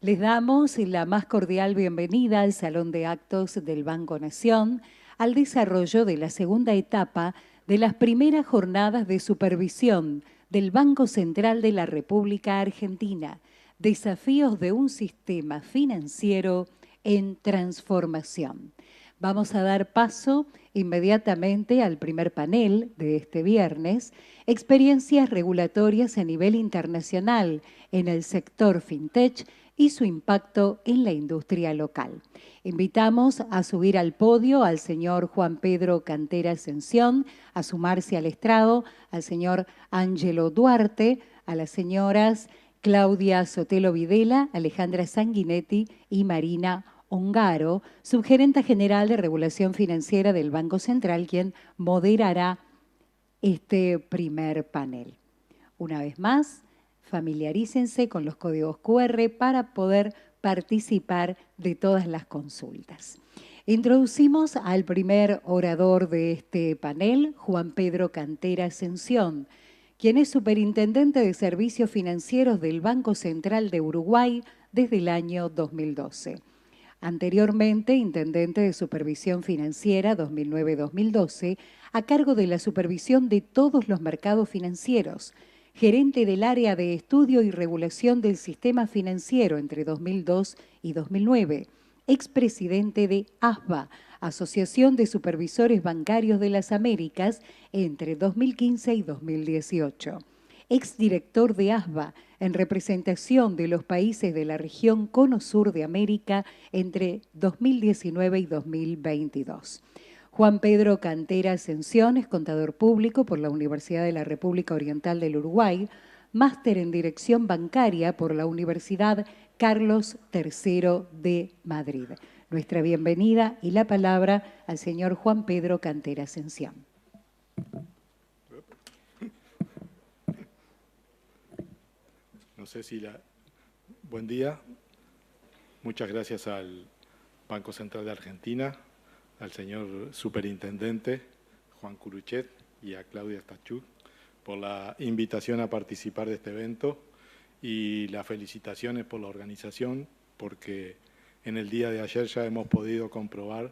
Les damos la más cordial bienvenida al Salón de Actos del Banco Nación, al desarrollo de la segunda etapa de las primeras jornadas de supervisión del Banco Central de la República Argentina, desafíos de un sistema financiero en transformación. Vamos a dar paso inmediatamente al primer panel de este viernes, experiencias regulatorias a nivel internacional en el sector fintech y su impacto en la industria local. Invitamos a subir al podio al señor Juan Pedro Cantera Ascensión, a sumarse al estrado, al señor Ángelo Duarte, a las señoras Claudia Sotelo Videla, Alejandra Sanguinetti y Marina Ongaro, subgerenta general de regulación financiera del Banco Central, quien moderará este primer panel. Una vez más, familiarícense con los códigos QR para poder participar de todas las consultas. Introducimos al primer orador de este panel, Juan Pedro Cantera Ascensión, quien es superintendente de servicios financieros del Banco Central de Uruguay desde el año 2012. Anteriormente, intendente de Supervisión Financiera 2009-2012, a cargo de la supervisión de todos los mercados financieros, gerente del área de estudio y regulación del sistema financiero entre 2002 y 2009, expresidente de ASBA, Asociación de Supervisores Bancarios de las Américas, entre 2015 y 2018. Exdirector de ASBA, en representación de los países de la región Cono Sur de América entre 2019 y 2022. Juan Pedro Cantera Ascensión es contador público por la Universidad de la República Oriental del Uruguay, máster en Dirección Bancaria por la Universidad Carlos III de Madrid. Nuestra bienvenida y la palabra al señor Juan Pedro Cantera Ascensión. No sé si Buen día. Muchas gracias al Banco Central de Argentina, al señor superintendente Juan Curuchet y a Claudia Stachuk por la invitación a participar de este evento y las felicitaciones por la organización, porque en el día de ayer ya hemos podido comprobar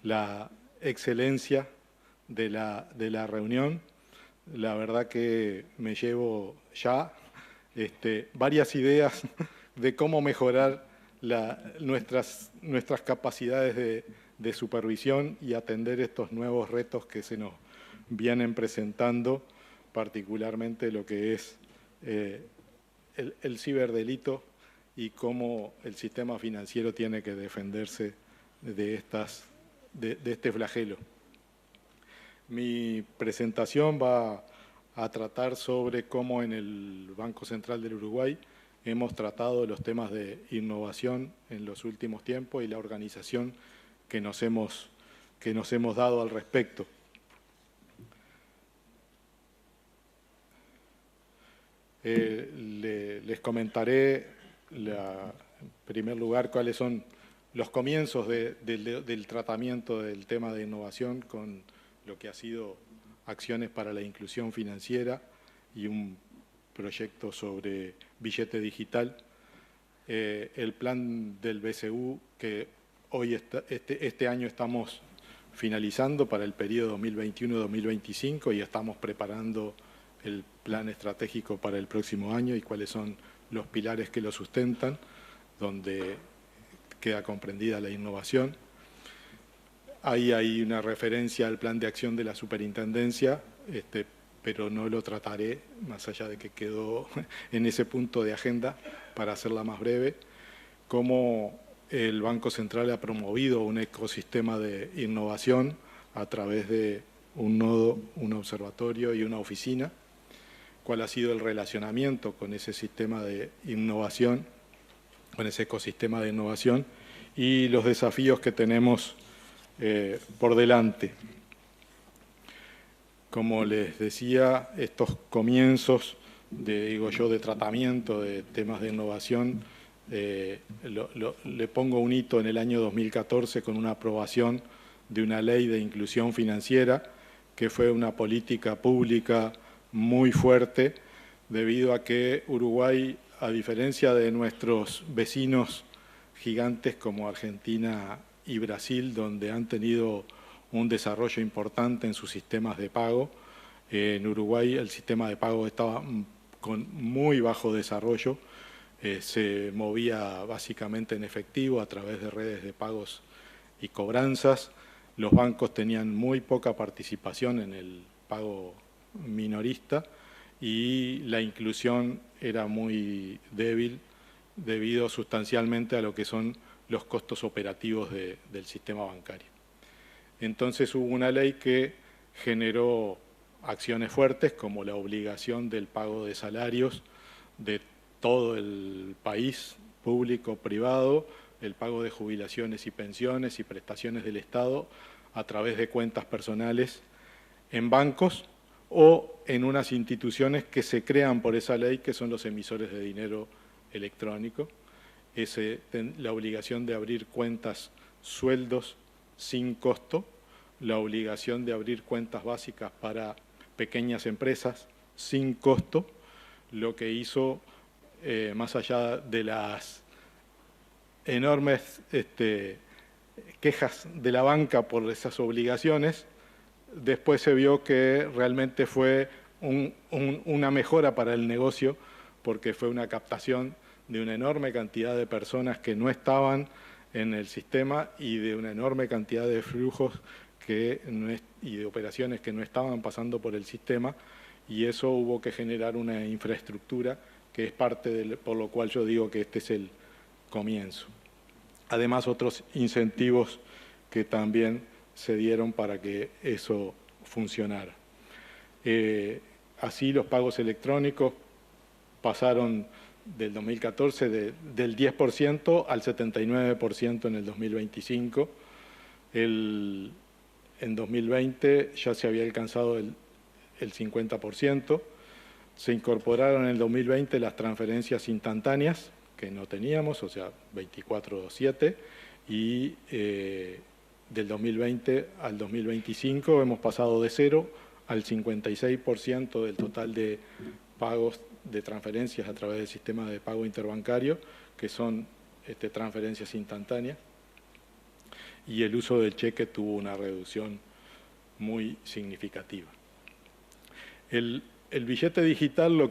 la excelencia de la reunión. La verdad que me llevo ya varias ideas de cómo mejorar nuestras capacidades de supervisión y atender estos nuevos retos que se nos vienen presentando, particularmente lo que es el ciberdelito y cómo el sistema financiero tiene que defenderse de este flagelo. Mi presentación va a tratar sobre cómo en el Banco Central del Uruguay hemos tratado los temas de innovación en los últimos tiempos y la organización que nos hemos dado al respecto. Les comentaré, en primer lugar, cuáles son los comienzos del tratamiento del tema de innovación con lo que ha sido acciones para la inclusión financiera y un proyecto sobre billete digital. El plan del BCU que hoy este año estamos finalizando para el periodo 2021-2025 y estamos preparando el plan estratégico para el próximo año y cuáles son los pilares que lo sustentan, donde queda comprendida la innovación. Ahí hay una referencia al plan de acción de la superintendencia, pero no lo trataré, más allá de que quedó en ese punto de agenda, para hacerla más breve, cómo el Banco Central ha promovido un ecosistema de innovación a través de un nodo, un observatorio y una oficina, cuál ha sido el relacionamiento con ese sistema de innovación, con ese ecosistema de innovación y los desafíos que tenemos por delante. Como les decía, estos comienzos de tratamiento de temas de innovación, le pongo un hito en el año 2014 con una aprobación de una ley de inclusión financiera, que fue una política pública muy fuerte, debido a que Uruguay a diferencia de nuestros vecinos gigantes como Argentina y Brasil, donde han tenido un desarrollo importante en sus sistemas de pago, en Uruguay el sistema de pago estaba con muy bajo desarrollo, se movía básicamente en efectivo a través de redes de pagos y cobranzas. Los bancos tenían muy poca participación en el pago minorista y la inclusión era muy débil debido sustancialmente a lo que son los costos operativos del sistema bancario. Entonces hubo una ley que generó acciones fuertes como la obligación del pago de salarios de todo el país, público, privado, el pago de jubilaciones y pensiones y prestaciones del Estado a través de cuentas personales en bancos o en unas instituciones que se crean por esa ley, que son los emisores de dinero electrónico. La obligación de abrir cuentas sueldos sin costo, la obligación de abrir cuentas básicas para pequeñas empresas sin costo, lo que hizo, más allá de las enormes quejas de la banca por esas obligaciones, después se vio que realmente fue una mejora para el negocio, porque fue una captación de una enorme cantidad de personas que no estaban en el sistema y de una enorme cantidad de flujos y de operaciones que no estaban pasando por el sistema, y eso hubo que generar una infraestructura que es parte por lo cual yo digo que este es el comienzo. Además, otros incentivos que también se dieron para que eso funcionara. Así los pagos electrónicos pasaron del 2014 del 10% al 79% en el 2025. En 2020 ya se había alcanzado el 50%. Se incorporaron en el 2020 las transferencias instantáneas, que no teníamos, o sea, 24/7, y del 2020 al 2025 hemos pasado de 0 al 56% del total de pagos de transferencias a través del sistema de pago interbancario, que son transferencias instantáneas, y el uso del cheque tuvo una reducción muy significativa. El billete digital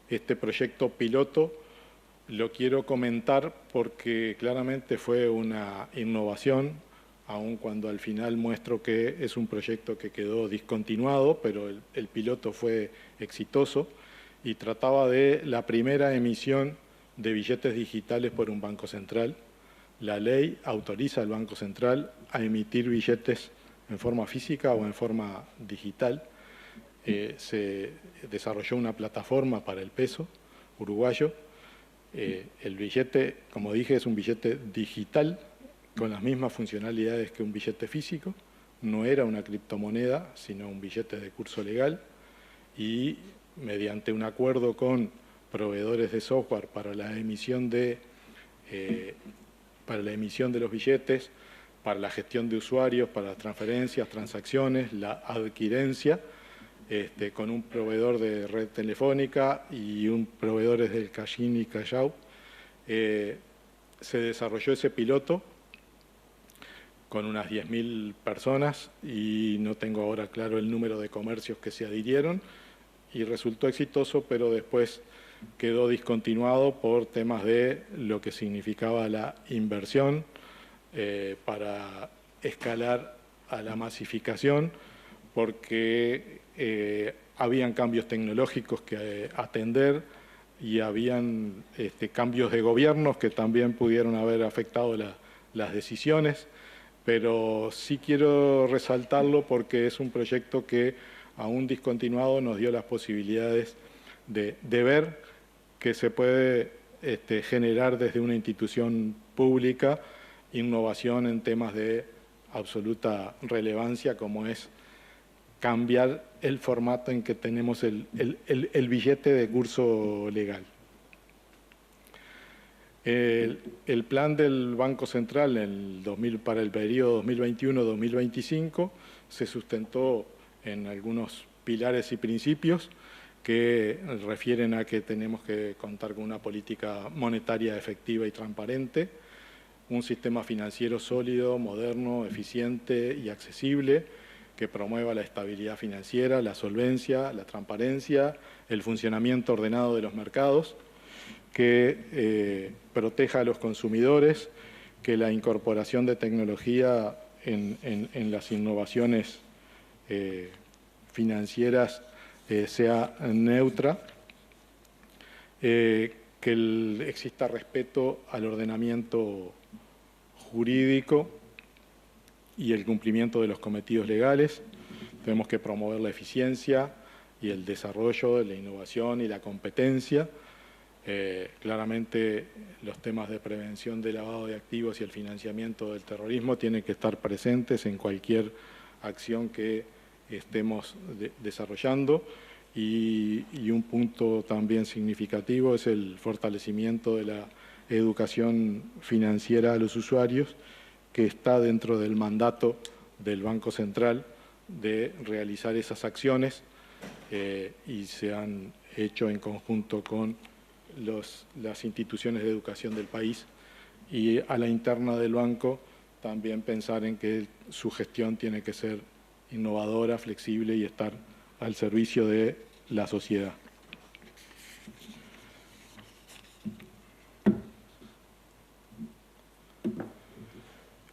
este proyecto piloto, lo quiero comentar porque claramente fue una innovación, aun cuando al final muestro que es un proyecto que quedó discontinuado, pero el piloto fue exitoso y trataba de la primera emisión de billetes digitales por un banco central. La ley autoriza al Banco Central a emitir billetes en forma física o en forma digital. Se desarrolló una plataforma para el peso uruguayo. El billete, como dije, es un billete digital con las mismas funcionalidades que un billete físico. No era una criptomoneda, sino un billete de curso legal, y mediante un acuerdo con proveedores de software para la emisión de los billetes, para la gestión de usuarios, para las transferencias, transacciones, la adquirencia, con un proveedor de red telefónica y un proveedor del Callao y Callao. Se desarrolló ese piloto con unas 10.000 personas y no tengo ahora claro el número de comercios que se adhirieron, y resultó exitoso, pero después quedó discontinuado por temas de lo que significaba la inversión para escalar a la masificación, porque habían cambios tecnológicos que atender y habían cambios de gobiernos que también pudieron haber afectado las decisiones, pero sí quiero resaltarlo porque es un proyecto que, aún discontinuado, nos dio las posibilidades de ver que se puede generar desde una institución pública innovación en temas de absoluta relevancia, como es cambiar el formato en que tenemos el billete de curso legal. El plan del Banco Central para el periodo 2021-2025 se sustentó en algunos pilares y principios que refieren a que tenemos que contar con una política monetaria efectiva y transparente, un sistema financiero sólido, moderno, eficiente y accesible, que promueva la estabilidad financiera, la solvencia, la transparencia, el funcionamiento ordenado de los mercados, que proteja a los consumidores, que la incorporación de tecnología en las innovaciones financieras sea neutra, que exista respeto al ordenamiento jurídico y el cumplimiento de los cometidos legales. Tenemos que promover la eficiencia y el desarrollo de la innovación y la competencia. Claramente los temas de prevención del lavado de activos y el financiamiento del terrorismo tienen que estar presentes en cualquier acción que estemos desarrollando, y un punto también significativo es el fortalecimiento de la educación financiera a los usuarios, que está dentro del mandato del Banco Central de realizar esas acciones, y se han hecho en conjunto con las instituciones de educación del país, y a la interna del banco también pensar en que su gestión tiene que ser innovadora, flexible y estar al servicio de la sociedad.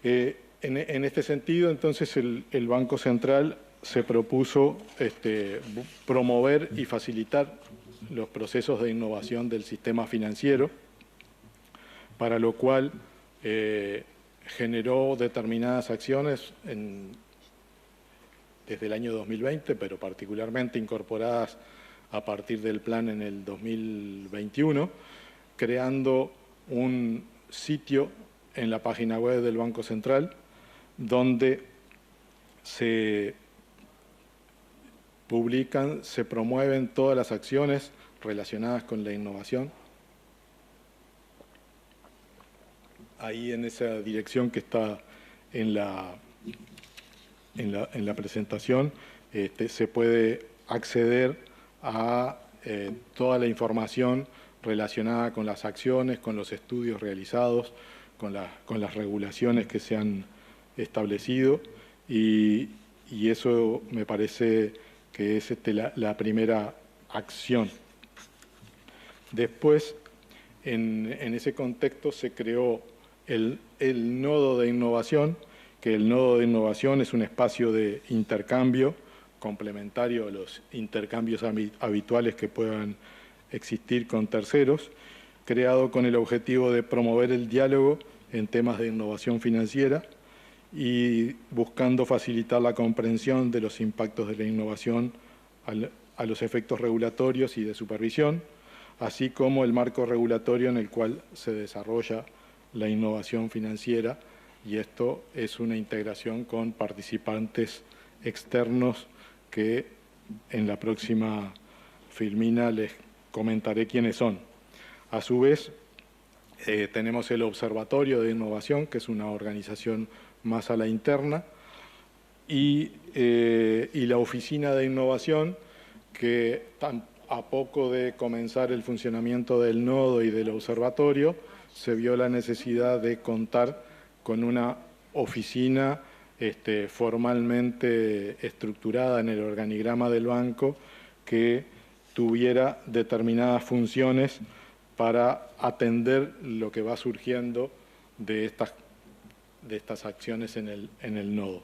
En este sentido, entonces, el Banco Central se propuso promover y facilitar los procesos de innovación del sistema financiero, para lo cual generó determinadas acciones desde el año 2020, pero particularmente incorporadas a partir del plan en el 2021, creando un sitio en la página web del Banco Central donde se publican, se promueven todas las acciones relacionadas con la innovación. Ahí en esa dirección que está en la presentación, se puede acceder a toda la información relacionada con las acciones, con los estudios realizados, con las regulaciones que se han establecido, y eso me parece que es la primera acción. Después, en ese contexto se creó el nodo de innovación, que el nodo de innovación es un espacio de intercambio complementario a los intercambios habituales que puedan existir con terceros, creado con el objetivo de promover el diálogo en temas de innovación financiera y buscando facilitar la comprensión de los impactos de la innovación a los efectos regulatorios y de supervisión, así como el marco regulatorio en el cual se desarrolla la innovación financiera, y esto es una integración con participantes externos que en la próxima filmina les comentaré quiénes son. A su vez, tenemos el Observatorio de Innovación, que es una organización más a la interna, y la Oficina de Innovación, que a poco de comenzar el funcionamiento del nodo y del observatorio, se vio la necesidad de contar con una oficina formalmente estructurada en el organigrama del banco, que tuviera determinadas funciones para atender lo que va surgiendo de estas acciones en el nodo.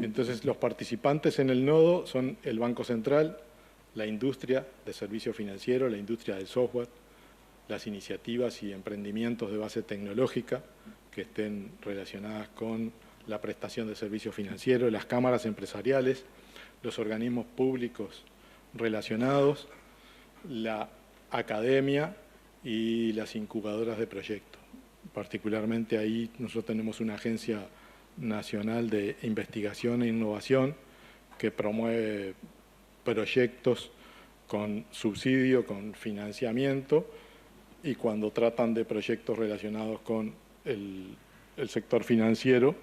Entonces, los participantes en el nodo son el Banco Central, la industria de servicio financiero, la industria del software, las iniciativas y emprendimientos de base tecnológica que estén relacionadas con la prestación de servicios financieros, las cámaras empresariales, los organismos públicos relacionados, la academia y las incubadoras de proyectos. Particularmente ahí nosotros tenemos una agencia nacional de investigación e innovación que promueve proyectos con subsidio, con financiamiento, y cuando tratan de proyectos relacionados con el sector financiero,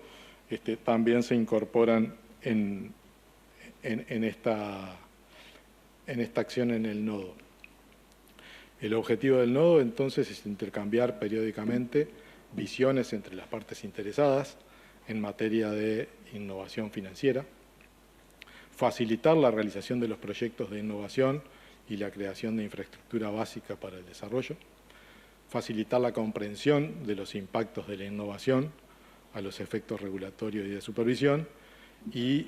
también se incorporan en en esta acción en el nodo. El objetivo del nodo, entonces, es intercambiar periódicamente visiones entre las partes interesadas en materia de innovación financiera, facilitar la realización de los proyectos de innovación y la creación de infraestructura básica para el desarrollo, facilitar la comprensión de los impactos de la innovación a los efectos regulatorios y de supervisión y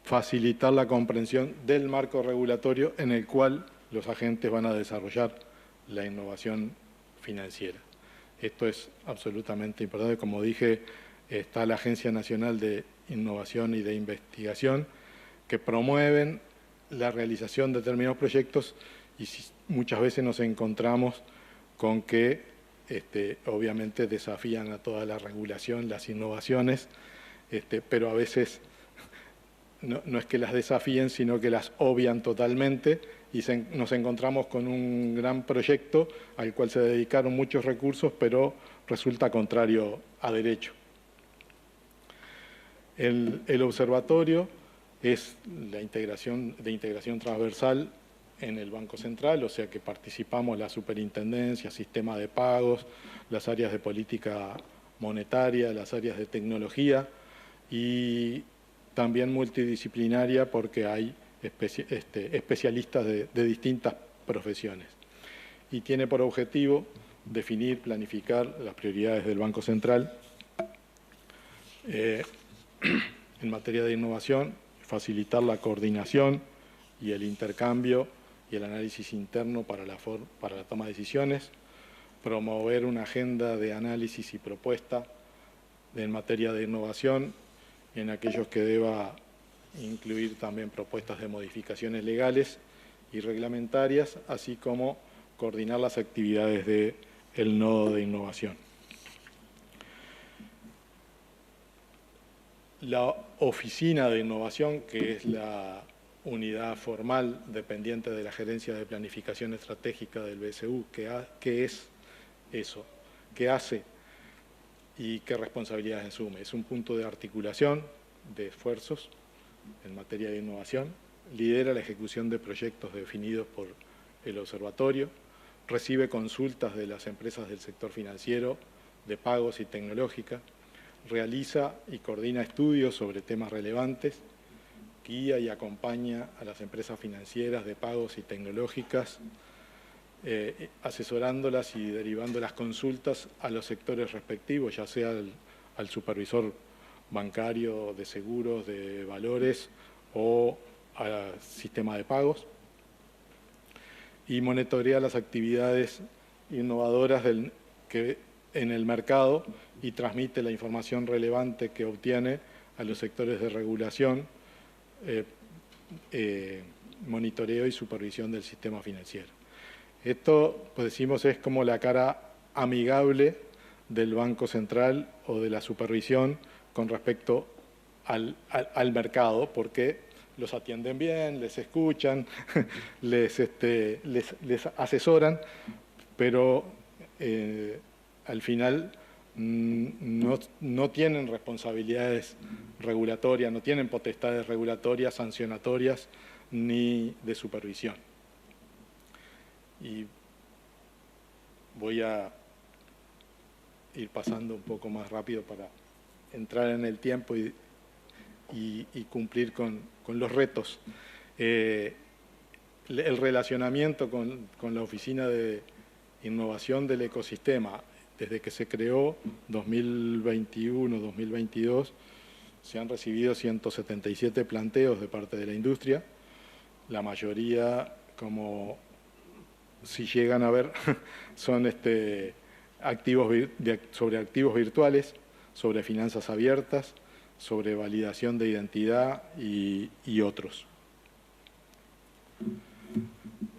facilitar la comprensión del marco regulatorio en el cual los agentes van a desarrollar la innovación financiera. Esto es absolutamente importante. Como dije, está la Agencia Nacional de Innovación y de Investigación, que promueven la realización de determinados proyectos y muchas veces nos encontramos con que obviamente desafían a toda la regulación, las innovaciones, pero a veces no es que las desafíen, sino que las obvian totalmente y nos encontramos con un gran proyecto al cual se dedicaron muchos recursos, pero resulta contrario a derecho. El observatorio es la integración transversal en el Banco Central, o sea que participamos la superintendencia, sistema de pagos, las áreas de política monetaria, las áreas de tecnología y también multidisciplinaria porque hay especialistas de distintas profesiones. Y tiene por objetivo definir, planificar las prioridades del Banco Central en materia de innovación, facilitar la coordinación y el intercambio y el análisis interno para la toma de decisiones, promover una agenda de análisis y propuesta en materia de innovación en aquellos que deba incluir también propuestas de modificaciones legales y reglamentarias, así como coordinar las actividades del nodo de innovación. La Oficina de Innovación, que es la unidad formal dependiente de la Gerencia de Planificación Estratégica del BCU, ¿qué es eso? ¿Qué hace y qué responsabilidades asume? Es un punto de articulación de esfuerzos en materia de innovación, lidera la ejecución de proyectos definidos por el observatorio, recibe consultas de las empresas del sector financiero, de pagos y tecnológica, realiza y coordina estudios sobre temas relevantes, guía y acompaña a las empresas financieras de pagos y tecnológicas, asesorándolas y derivando las consultas a los sectores respectivos, ya sea al supervisor bancario, de seguros, de valores o al sistema de pagos, y monitorea las actividades innovadoras en el mercado y transmite la información relevante que obtiene a los sectores de regulación, monitoreo y supervisión del sistema financiero. Esto, pues decimos, es como la cara amigable del Banco Central o de la supervisión con respecto al mercado, porque los atienden bien, les escuchan, les asesoran, pero al final no tienen responsabilidades regulatorias, no tienen potestades regulatorias, sancionatorias, ni de supervisión. Y voy a ir pasando un poco más rápido para entrar en el tiempo y cumplir con los retos. El relacionamiento con la Oficina de Innovación del Ecosistema, desde que se creó 2021-2022, se han recibido 177 planteos de parte de la industria, la mayoría, como si llegan a ver, son sobre activos virtuales, sobre finanzas abiertas, sobre validación de identidad y otros.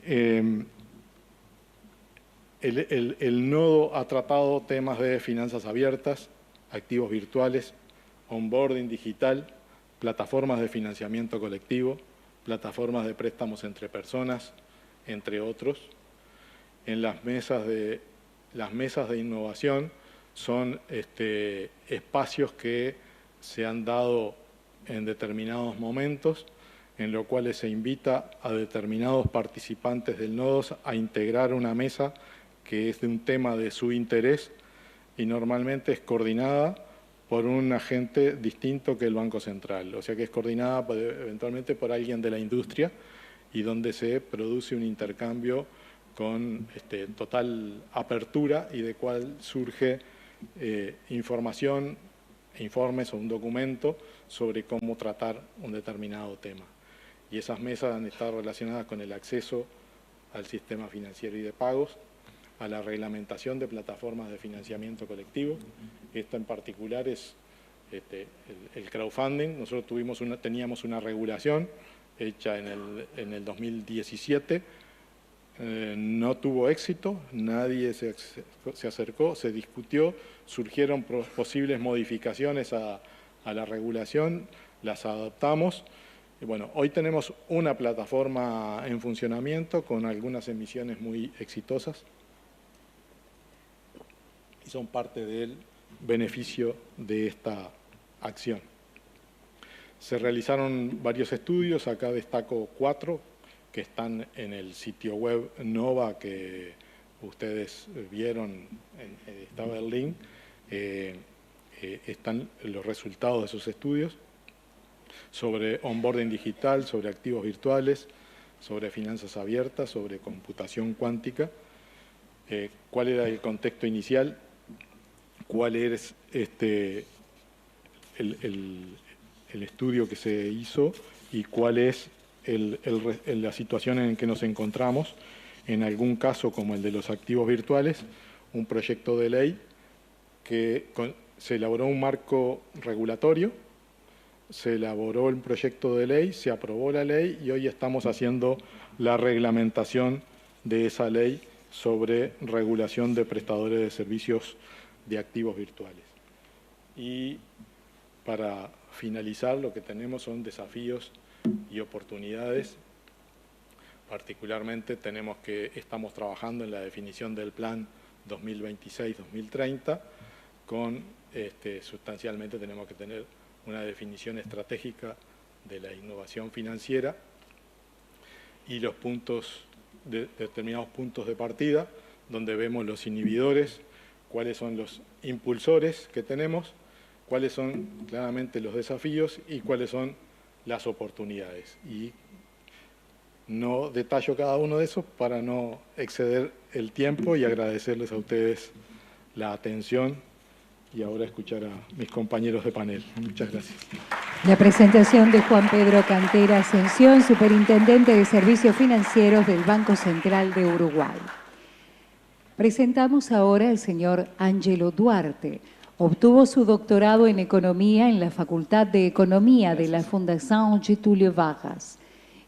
El nodo ha tratado temas de finanzas abiertas, activos virtuales, onboarding digital, plataformas de financiamiento colectivo, plataformas de préstamos entre personas, entre otros. En las mesas de innovación son espacios que se han dado en determinados momentos en lo cual se invita a determinados participantes del nodo a integrar una mesa que es de un tema de su interés y normalmente es coordinada por un agente distinto que el Banco Central, o sea que es coordinada eventualmente por alguien de la industria y donde se produce un intercambio con total apertura y de cual surge información, informes o un documento sobre cómo tratar un determinado tema. Y esas mesas han estado relacionadas con el acceso al sistema financiero y de pagos, a la reglamentación de plataformas de financiamiento colectivo. Esta en particular es el crowdfunding. Nosotros teníamos una regulación hecha en el 2017, no tuvo éxito, nadie se acercó, se discutió, surgieron posibles modificaciones a la regulación, las adoptamos. Y bueno, hoy tenemos una plataforma en funcionamiento con algunas emisiones muy exitosas y son parte del beneficio de esta acción. Se realizaron varios estudios, acá destaco 4 que están en el sitio web NOVA que ustedes vieron, estaba el link, están los resultados de esos estudios sobre onboarding digital, sobre activos virtuales, sobre finanzas abiertas, sobre computación cuántica, cuál era el contexto inicial, cuál es el estudio que se hizo y cuál es la situación en que nos encontramos. En algún caso, como el de los activos virtuales, un proyecto de ley que se elaboró un marco regulatorio, se elaboró el proyecto de ley, se aprobó la ley y hoy estamos haciendo la reglamentación de esa ley sobre regulación de prestadores de servicios de activos virtuales. Y para finalizar, lo que tenemos son desafíos y oportunidades. Particularmente estamos trabajando en la definición del plan 2026-2030, con sustancialmente tenemos que tener una definición estratégica de la innovación financiera y los determinados puntos de partida, donde vemos los inhibidores, cuáles son los impulsores que tenemos, cuáles son claramente los desafíos y cuáles son las oportunidades. Y no detallo cada uno de esos para no exceder el tiempo y agradecerles a ustedes la atención y ahora escuchar a mis compañeros de panel. Muchas gracias. La presentación de Juan Pedro Cantera Ascensión, Superintendente de Servicios Financieros del Banco Central de Uruguay. Presentamos ahora al señor Ángelo Duarte. Obtuvo su doctorado en Economía en la Facultad de Economía de la Fundación Getúlio Vargas.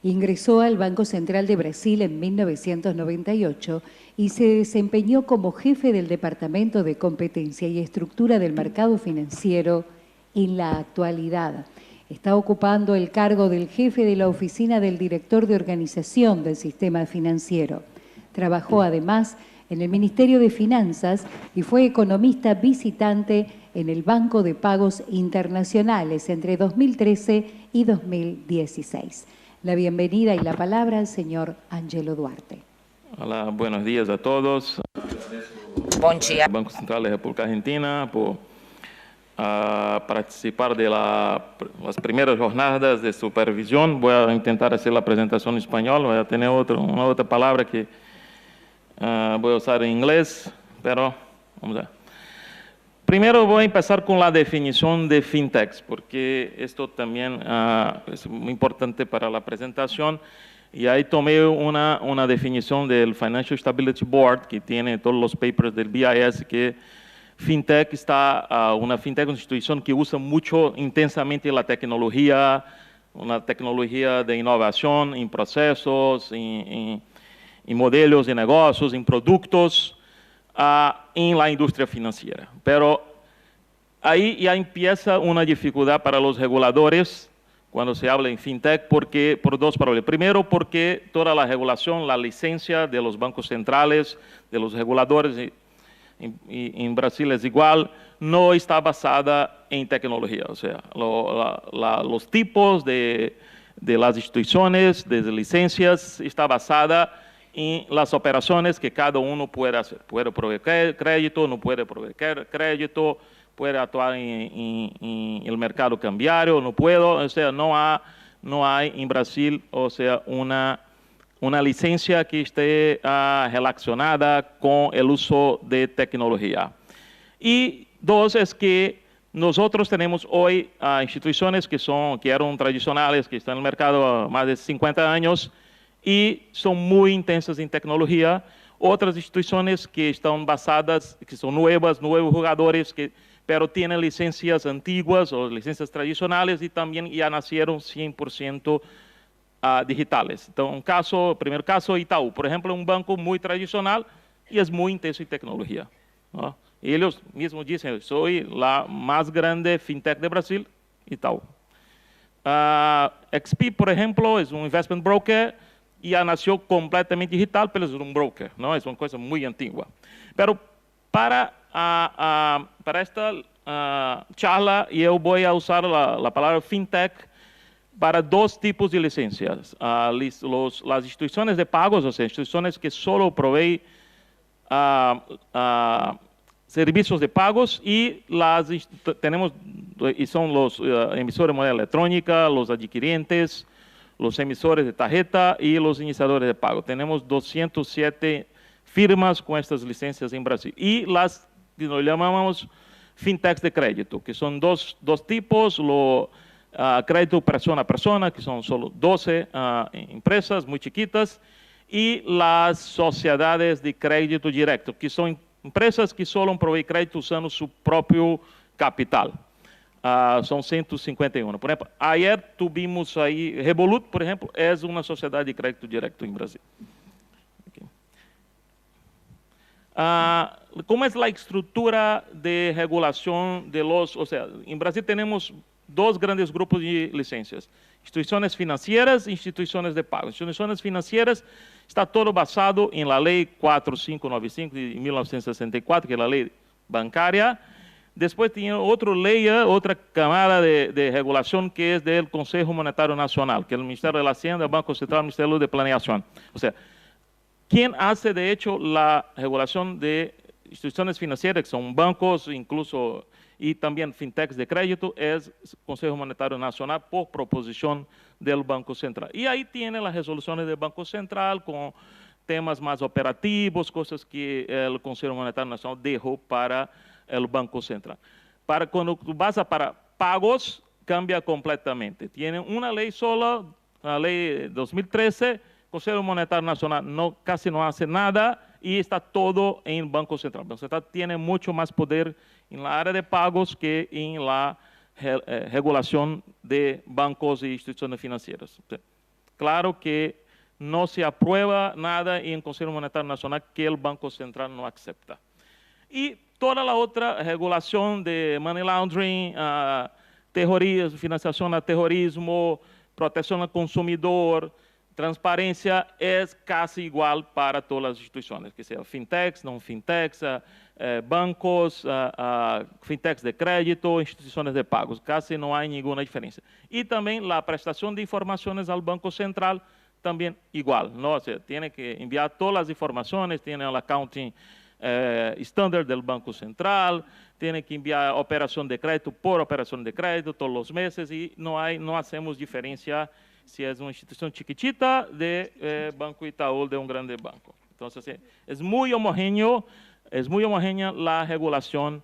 Ingresó al Banco Central de Brasil en 1998 y se desempeñó como jefe del Departamento de Competencia y Estructura del Mercado Financiero. En la actualidad está ocupando el cargo del jefe de la Oficina del Director de Organización del Sistema Financiero. Trabajó además en el Ministerio de Finanzas y fue economista visitante en el Banco de Pagos Internacionales entre 2013 y 2016. La bienvenida y la palabra al señor Ángelo Duarte. Hola, buenos días a todos. Bom dia. Banco Central de República Argentina por participar de las primeras jornadas de supervisión. Voy a intentar hacer la presentación en español, voy a tener una otra palabra que voy a usar en inglés, pero vamos a ver. Primero voy a empezar con la definición de fintechs, porque esto también es muy importante para la presentación. Y ahí tomé una definición del Financial Stability Board, que tiene todos los papers del BIS, que fintech una fintech es una institución que usa mucho, intensamente la tecnología, una tecnología de innovación en procesos, en modelos de negocios, en productos, en la industria financiera. Pero ahí ya empieza una dificultad para los reguladores cuando se habla en fintech, por dos problemas. Primero, porque toda la regulación, la licencia de los bancos centrales, de los reguladores, en Brasil es igual, no está basada en tecnología. O sea, los tipos de de las instituciones, de licencias, está basada en las operaciones que cada uno puede hacer. Puede proveer crédito, no puede proveer crédito, puede actuar en el mercado cambiario, no puedo, o sea, no hay en Brasil, o sea, una licencia que esté relacionada con el uso de tecnología. Y dos, es que nosotros tenemos hoy instituciones que eran tradicionales, que están en el mercado há más de 50 años y son muy intensas en tecnología. Otras instituciones que están basadas, que son nuevos jugadores, pero tienen licencias antiguas o licencias tradicionales y también ya nacieron 100% digitales. Entonces, primer caso, Itaú, por ejemplo, un banco muy tradicional y es muy intenso en tecnología, ¿no? Ellos mismos dicen, soy la más grande fintech de Brasil, Itaú. XP, por ejemplo, es un investment broker y ya nació completamente digital, pero es un broker, ¿no? Es una cosa muy antigua. Pero para esta charla, yo voy a usar la palabra fintech para dos tipos de licencias. Las instituciones de pagos, o sea, instituciones que solo proveen servicios de pagos y son los emisores de moneda electrónica, los adquirientes, los emisores de tarjeta y los iniciadores de pago. Tenemos 207 firmas con estas licencias en Brasil. Y las que nos llamamos fintechs de crédito, que son dos tipos, crédito persona a persona, que son solo 12 empresas muy chiquitas, y las sociedades de crédito directo, que son empresas que solo proveen crédito usando su propio capital. Son 151. Por ejemplo, ayer tuvimos ahí, Revolut, por ejemplo, es una sociedad de crédito directo en Brasil. Okay. ¿Cómo es la estructura de regulación de o sea, en Brasil tenemos dos grandes grupos de licencias: instituciones financieras e instituciones de pago. Instituciones financieras está todo basado en la ley 4595 de 1964, que es la lei bancária. Después tiene otra camada de regulación que es del Consejo Monetario Nacional, que es el Ministerio de la Hacienda, el Banco Central, el Ministerio de Planeación. O sea, quien hace de hecho la regulación de instituciones financieras, que son bancos incluso, y también fintechs de crédito, es el Consejo Monetario Nacional por proposición del Banco Central. Y ahí tiene las resoluciones del Banco Central con temas más operativos, cosas que el Consejo Monetario Nacional dejó para el Banco Central. Cuando tú vas para pagos, cambia completamente. Tiene una ley sola, la ley 2013, el Consejo Monetario Nacional casi no hace nada y está todo en el Banco Central. El Banco Central tiene mucho más poder en la área de pagos que en la regulación de bancos e instituciones financieras. Claro que no se aprueba nada en el Consejo Monetario Nacional que el Banco Central no acepta. Y toda la otra regulación de money laundering, terrorismo, financiación al terrorismo, protección al consumidor, transparencia, es casi igual para todas las instituciones, que sean fintechs, no fintechs, bancos, fintechs de crédito, instituciones de pagos. Casi no hay ninguna diferencia. Y también la prestación de informaciones al Banco Central, también igual, ¿no? O sea, tiene que enviar todas las informaciones, tiene el accounting estándar del Banco Central, tiene que enviar operación de crédito por operación de crédito todos los meses y no hacemos diferencia si es una institución chiquitita de Banco Itaú de un grande banco. Entonces, es muy homogénea la regulación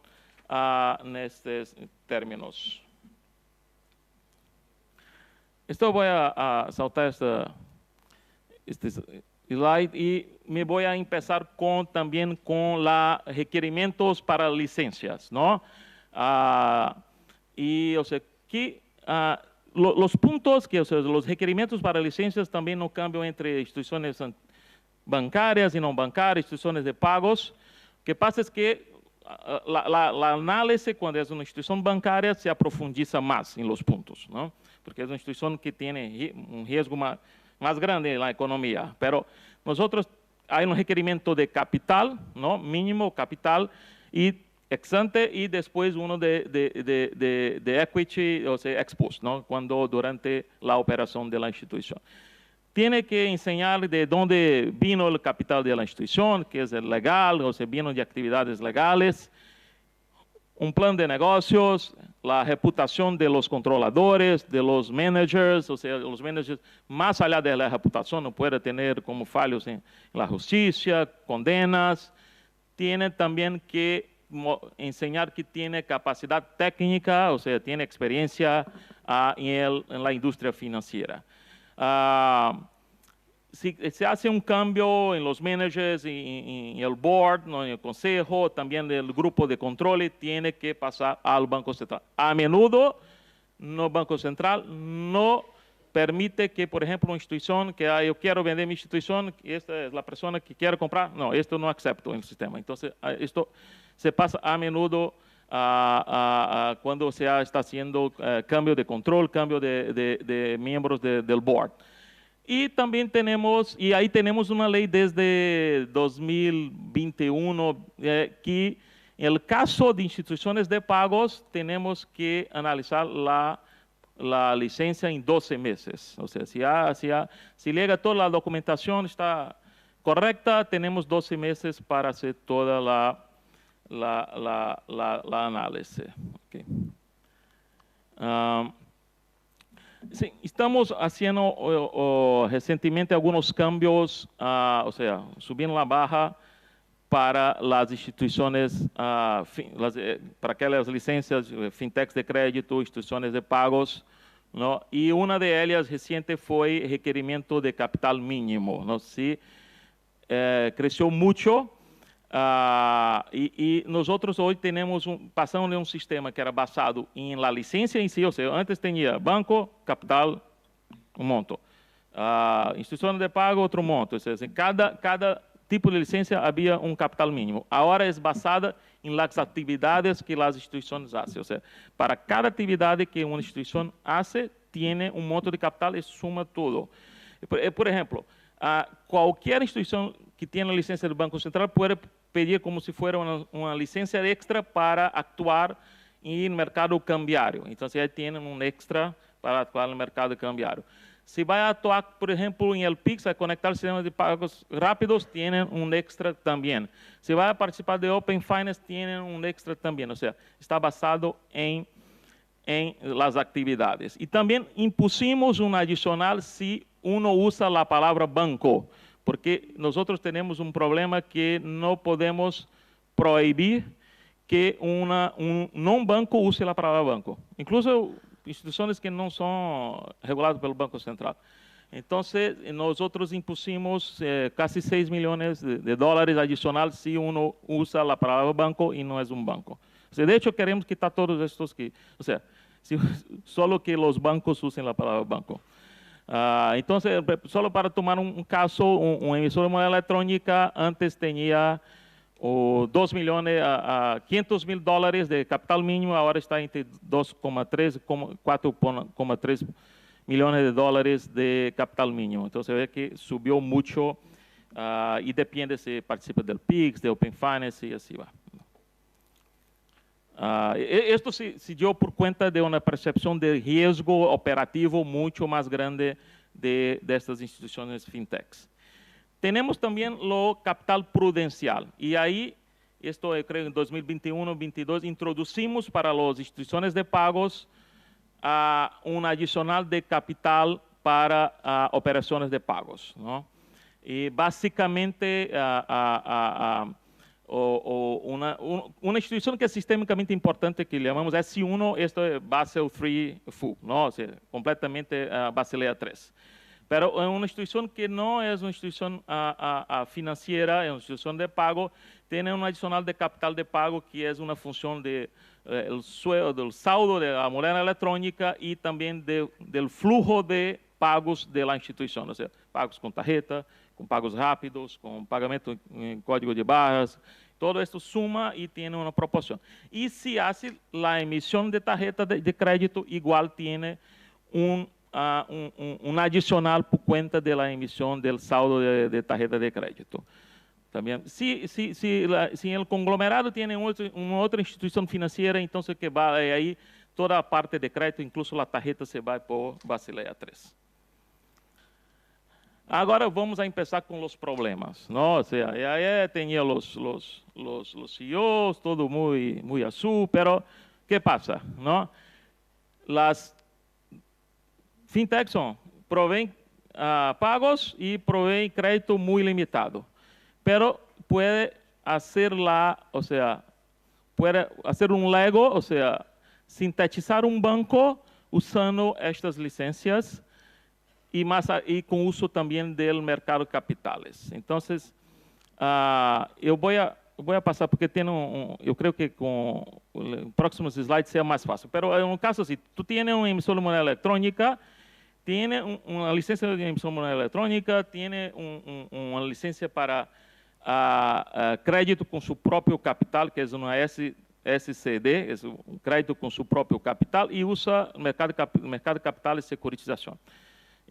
en estos términos. Esto voy a saltar este slide y me voy a empezar también con los requerimientos para licencias, ¿no? Y, o sea, que los puntos, o sea, los requerimientos para licencias también no cambian entre instituciones bancarias y no bancarias, instituciones de pagos. Lo que pasa es que la análisis, cuando es una institución bancaria, se profundiza más en los puntos, ¿no? Porque es una institución que tiene un riesgo más grande en la economía. Pero nosotros hay un requerimiento de capital, ¿no? Mínimo capital, y ex ante y después uno de equity, o sea, ex post, ¿no? Cuando durante la operación de la institución. Tiene que enseñar de dónde vino el capital de la institución, que es el legal, o sea, vino de actividades legales, un plan de negocios, la reputación de los controladores, de los managers, o sea, los managers, más allá de la reputación, no puede tener como fallos en la justicia, condenas. Tiene también que enseñar que tiene capacidad técnica, o sea, tiene experiencia en la industria financiera. Si se hace un cambio en los managers, en el board, ¿no? En el consejo, también el grupo de control, tiene que pasar al Banco Central. A menudo, el Banco Central no permite que, por ejemplo, una institución que yo quiero vender mi institución, esta es la persona que quiere comprar, no, esto no acepto en el sistema. Entonces, esto se pasa a menudo cuando se está haciendo cambio de control, cambio de miembros del board. Y también tenemos, y ahí tenemos una ley desde 2021 que en el caso de instituciones de pagos tenemos que analizar la licencia en 12 meses. O sea, si llega toda la documentación, está correcta, tenemos 12 meses para hacer toda la análisis. Okay. Sí, estamos haciendo recientemente algunos cambios, o sea, subiendo la barra para las instituciones, para aquellas licencias, fintechs de crédito, instituciones de pagos, ¿no? Y una de ellas reciente fue requerimiento de capital mínimo, ¿no? Sí, creció mucho. Y nosotros hoy pasamos de un sistema que era basado en la licencia en sí, o sea, antes tenía banco, capital, un monto, institución de pago, otro monto, o sea, en cada tipo de licencia había un capital mínimo. Ahora es basada en las actividades que las instituciones hacen, o sea, para cada actividad que una institución hace, tiene un monto de capital y suma todo. Por ejemplo, cualquier institución que tiene licencia del Banco Central puede pedir como si fuera una licencia extra para actuar en el mercado cambiario. Entonces, ahí tienen un extra para actuar en el mercado cambiario. Si va a actuar, por ejemplo, en el PIX, a conectar sistemas de pagos rápidos, tienen un extra también. Si va a participar de Open Finance, tienen un extra también. O sea, está basado en las actividades. Y también impusimos un adicional si uno usa la palabra banco, porque nosotros tenemos un problema que no podemos prohibir que un banco use la palabra banco, incluso instituciones que no son reguladas pelo Banco Central. Entonces, nosotros impusimos casi 6 millones de dólares adicionales si uno usa la palabra banco y no es un banco. O sea, de hecho, queremos quitar todos estos que, o sea, solo que los bancos usen la palabra banco. Entonces, solo para tomar un caso, un emisor de moneda electrónica antes tenía 2 millones a 500 mil dólares de capital mínimo, ahora está entre 2,3 y 4,3 millones de dólares de capital mínimo. Entonces, ve que subió mucho y depende si participa del PIX, de Open Finance y así va. Esto se dio por cuenta de una percepción de riesgo operativo mucho más grande de estas instituciones fintechs. Tenemos también lo capital prudencial y ahí, esto yo creo en 2021-22, introducimos para las instituciones de pagos un adicional de capital para operaciones de pagos, ¿no? Y básicamente una institución que es sistémicamente importante, que llamamos S1, esto es Basel III Full, ¿no? O sea, completamente Basilea III. Pero una institución que no es una institución financiera, es una institución de pago, tiene un adicional de capital de pago que es una función del saldo de la moneda electrónica y también del flujo de pagos de la institución, o sea, pagos con tarjeta, con pagos rápidos, con pagamento en código de barras, todo esto suma y tiene una proporción. Y si hace la emisión de tarjeta de crédito, igual tiene un adicional por cuenta de la emisión del saldo de tarjeta de crédito. también. Si el conglomerado tiene una otra institución financiera, entonces que va ahí toda a parte de crédito, incluso la tarjeta se vai por Basileia 3. Agora vamos a empezar com os problemas, não? Ou seja, aí tinha os CEOs, todo muito azul, pero que passa, não? As fintechs provém pagos e provém crédito muito limitado, pero puede hacer ou seja, puede hacer Lego, ou seja, sintetizar banco usando estas licencias e com uso também do mercado de capitales. Então, eu vou passar porque tem eu creio que com próximos slides seja mais fácil. Pero no caso assim, tu tienes uma emissora de moeda eletrônica, tiene uma licença de emissão de moeda eletrônica, tiene uma licença para crédito com seu próprio capital, que é uma SCD, é um crédito com seu próprio capital, e usa o mercado de capital e securitização.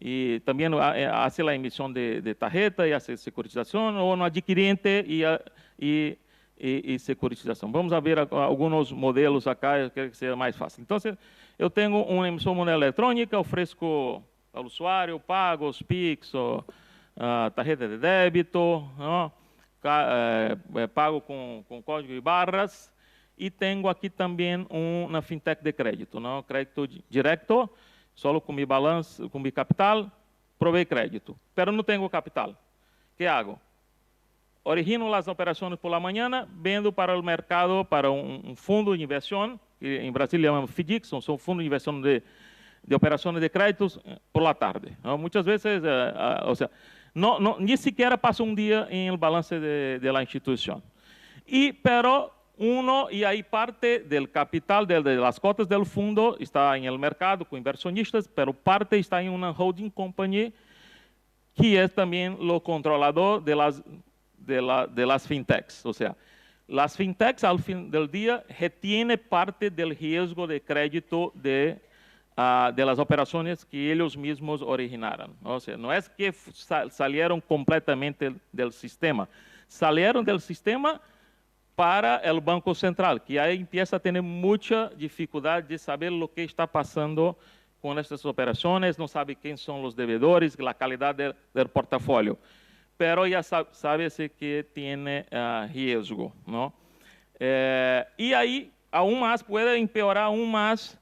E também hace a emissão de tarjeta e hace securitização, ou no adquirente e securitização. Vamos ver alguns modelos acá, eu quero que seja mais fácil. Então, eu tenho uma emissão de moeda eletrônica, ofereço ao usuário pagos, Pix, tarjeta de débito, não? Pago com código e barras, e tenho aqui também uma fintech de crédito, não? Crédito direto, só com meu balanço, com meu capital, provei crédito, pero não tenho capital. Que hago? Origino as operações por la manhã, vendo para o mercado, para um fundo de inversão, que em Brasil chamamos FDIC, são fundos de inversão de operações de créditos por la tarde. Não? Muitas vezes, ou seja, nem sequer passa dia em el balance de la instituição. Pero e aí parte do capital, de las cotas do fundo, está em el mercado com inversionistas, pero parte está em uma holding company, que é também o controlador de las fintechs. Ou seja, as fintechs, ao fim do dia, retiene parte do risco de crédito de las operações que eles mesmos originaram. Ou seja, não é que salieron completamente do sistema, salieron do sistema para o Banco Central, que aí empieza a ter muita dificuldade de saber o que está passando com estas operações, não sabe quem são os devedores, a qualidade do portafólio, pero já sabe-se que tem risco, não? E aí, aún mais, pode empeorar aún mais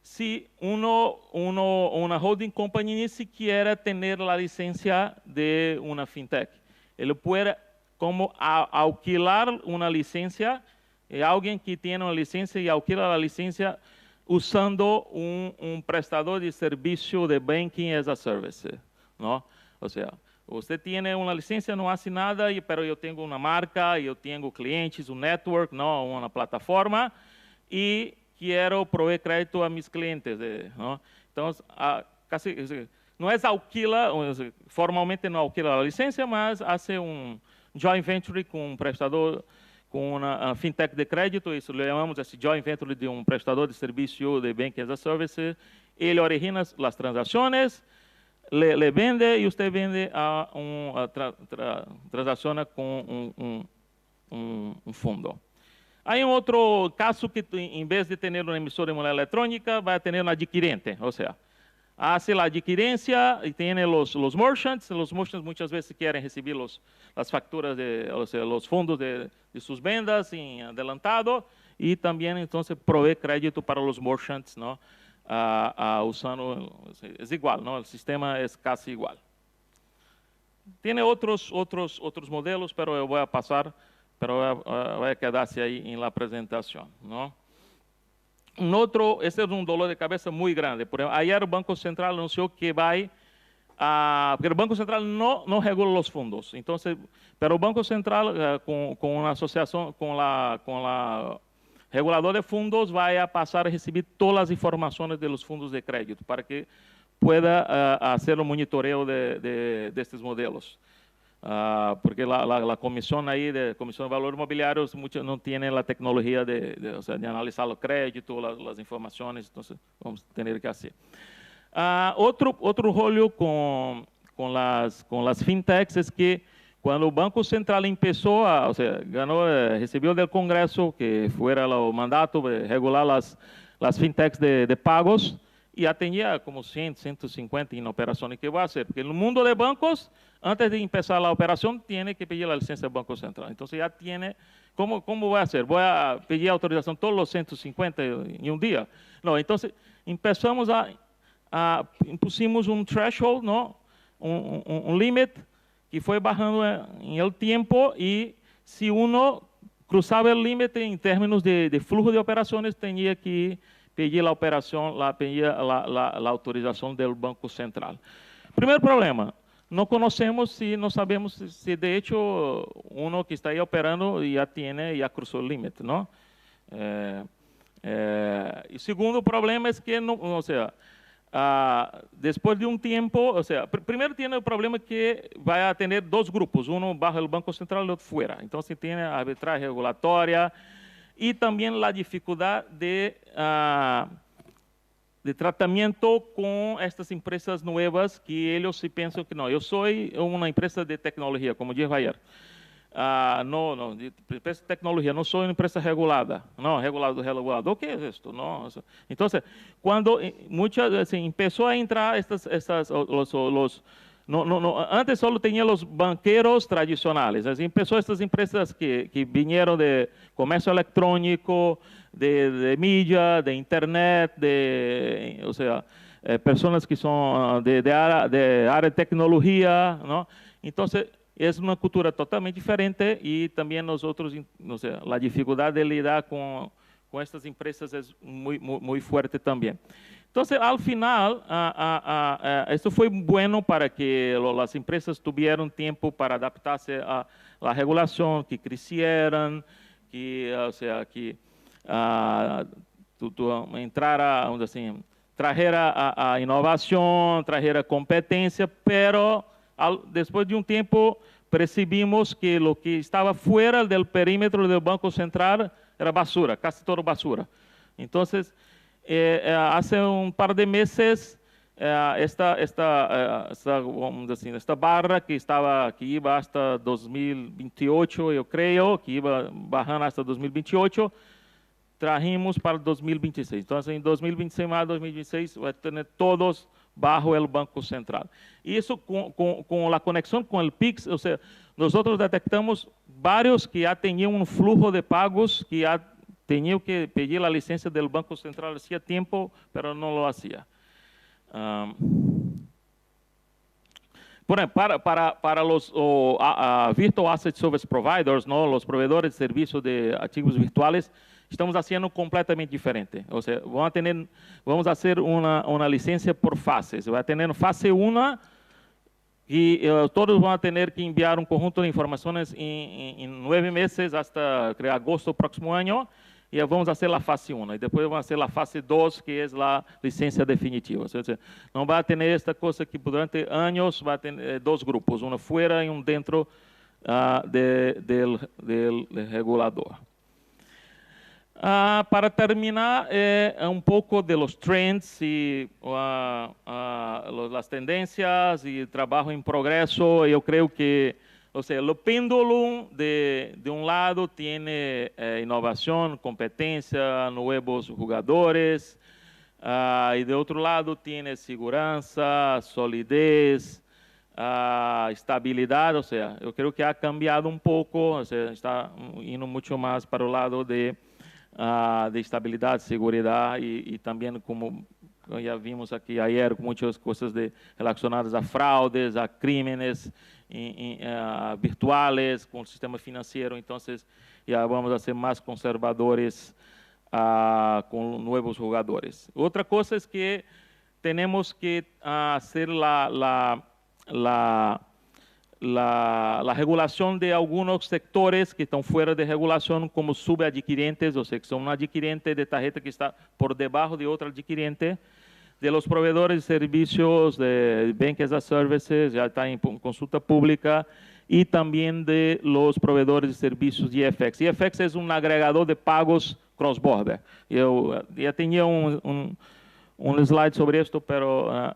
se uma holding company nem sequer ter a licença de uma fintech. Ele pode como alquilar uma licença, alguém que tem uma licença e alquila a licença usando prestador de serviço de banking as a service, não? Ou seja, você tem uma licença, não faz nada, pero eu tenho uma marca, eu tenho clientes, network, não, uma plataforma, e quero prover crédito a meus clientes, não? Então, não é alquila, formalmente não alquila a licença, mas hace joint venture com prestador, com uma fintech de crédito, isso chamamos esse joint venture de prestador de serviço de banking as a service. Ele origina as transações, le vende e você vende transaciona com fundo. Aí outro caso que, em vez de ter uma emissora de moeda eletrônica, vai ter um adquirente, ou seja, hace a adquirência e tem os merchants. Os merchants muitas vezes querem receber as facturas, os fundos de suas vendas em adelantado e também, então, provê crédito para os merchants, não? Usando, é igual, não? O sistema é quase igual. Tem outros modelos, pero eu vou passar, pero vai quedar-se aí em la apresentação, não? Esse é dolor de cabeça muito grande. Por exemplo, ayer o Banco Central anunciou que vai, porque o Banco Central não regula os fundos. Então, pero o Banco Central, com uma associação com a regulador de fundos, vai passar a receber todas as informações dos fundos de crédito para que pueda fazer o monitoreo destes modelos. Porque a comissão aí de Comissão de Valores Imobiliários não tem a tecnologia de analisar o crédito, as informações, então vamos ter que fazer. Outro rollo com as fintechs é que Cuando el Banco Central empezó o sea, recibió del Congreso que fuera el mandato de regular las fintechs de pagos, y ya tenía como 100, 150 en operaciones. ¿Qué va a hacer? Porque en el mundo de bancos, antes de empezar la operación, tiene que pedir la licencia del Banco Central. Entonces ya tiene, ¿cómo voy a hacer? ¿Voy a pedir autorización todos los 150 en un día? No, entonces empezamos impusimos un threshold, ¿no? Un límite que fue bajando en el tiempo, y si uno cruzaba el límite en términos de flujo de operaciones, tenía que pedir la autorización del Banco Central. Primer problema, no conocemos no sabemos si de hecho uno que está ahí operando ya cruzó el límite, ¿no? Y segundo problema es que, no, o sea, después de un tiempo, o sea, primero tiene el problema que va a tener dos grupos, uno bajo el Banco Central y el otro fuera. Entonces tiene arbitraje regulatoria y también la dificultad de tratamiento con estas empresas nuevas que ellos sí piensan que no, yo soy una empresa de tecnología, como dije ayer. No, empresa de tecnología, no soy una empresa regulada. No, regulado. ¿Qué es esto? No. Entonces, cuando empezó a entrar antes solo tenía los banqueros tradicionales. Así empezó estas empresas que vinieron de comercio electrónico, de media, de internet, o sea, personas que son de área de tecnología, ¿no? Entonces, es una cultura totalmente diferente, y también nosotros, o sea, la dificultad de lidiar con estas empresas es muy fuerte también. Entonces, al final, esto fue bueno para que las empresas tuvieran tiempo para adaptarse a la regulación, que crecieran, o sea, que entrara, vamos decir, trajera a inovación, trajera competencia, pero después de un tiempo percibimos que lo que estaba fuera del perímetro del Banco Central era basura, casi todo basura. Entonces, hace un par de meses, vamos decir, esta barra que iba hasta 2028, yo creo, que iba bajando hasta 2028, trajimos para 2026. Entonces, en 2026 más 2026, va a tener todos bajo el Banco Central. Y eso con la conexión con el PIX, o sea, nosotros detectamos varios que ya tenían un flujo de pagos, que ya tenían que pedir la licencia del Banco Central hacía tiempo, pero no lo hacía. Para los Virtual Asset Service Providers, ¿no? Los proveedores de servicios de activos virtuales, estamos haciendo completamente diferente. O sea, vamos a hacer una licencia por fases. Va a tener fase 1 y todos van a tener que enviar un conjunto de informaciones en 9 meses hasta creo, agosto del próximo año, y vamos a hacer la fase 1. Y después vamos a hacer la fase 2, que es la licencia definitiva. O sea, no va a tener esta cosa que durante años va a tener dos grupos, uno fuera y uno dentro del regulador. Para terminar, un poco de los trends y las tendencias y el trabajo en progreso. Yo creo que, o sea, el péndulo de un lado tiene innovación, competencia, nuevos jugadores, y de otro lado tiene seguridad, solidez, estabilidad. O sea, yo creo que ha cambiado un poco, o sea, está yendo mucho más para el lado de estabilidad, seguridad, y también, como ya vimos aquí ayer, muchas cosas relacionadas a fraudes, a crímenes virtuales con el sistema financiero. Entonces, ya vamos a ser más conservadores con nuevos jugadores. Otra cosa es que tenemos que hacer la regulación de algunos sectores que están fuera de regulación, como subadquirentes, o sea, que son un adquirente de tarjeta que está por debajo de otro adquirente, de los proveedores de servicios de Bank as a Services, ya está en consulta pública, y también de los proveedores de servicios de IFX. IFX es un agregador de pagos cross-border. Yo ya tenía un slide sobre esto, pero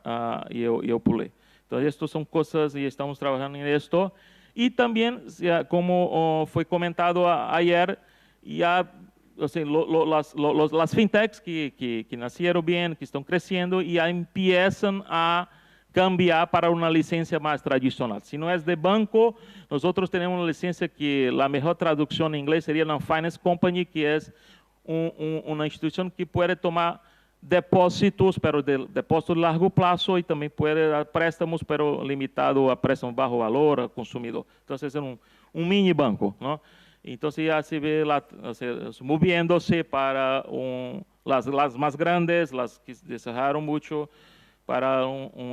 yo pulé. Entonces, estas son cosas y estamos trabajando en esto. Y también, como fue comentado ayer, ya o sea, las fintechs que nacieron bien, que están creciendo, y ya empiezan a cambiar para una licencia más tradicional. Si no es de banco, nosotros tenemos una licencia que la mejor traducción en inglés sería una finance company, que es una institución que puede tomar depósitos, pero de depósitos de largo plazo, y también puede dar préstamos, pero limitado a préstamos bajo valor al consumidor. Entonces es un mini banco, ¿no? Entonces ya se ve moviéndose para las más grandes, las que desarrollaron mucho, para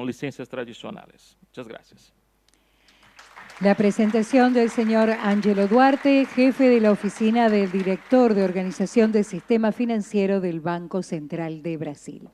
licencias tradicionales. Muchas gracias. La presentación del señor Ángelo Duarte, jefe de la oficina del director de Organización del Sistema Financiero del Banco Central de Brasil.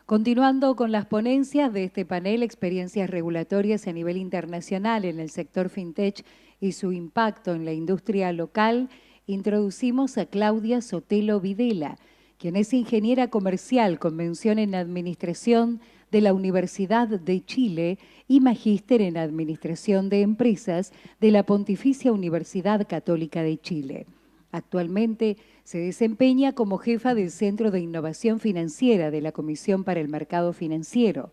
Continuando con las ponencias de este panel, experiencias regulatorias a nivel internacional en el sector fintech y su impacto en la industria local, introducimos a Claudia Sotelo Videla, quien es ingeniera comercial con mención en Administración de la Universidad de Chile y magíster en Administración de Empresas de la Pontificia Universidad Católica de Chile. Actualmente se desempeña como jefa del Centro de Innovación Financiera de la Comisión para el Mercado Financiero,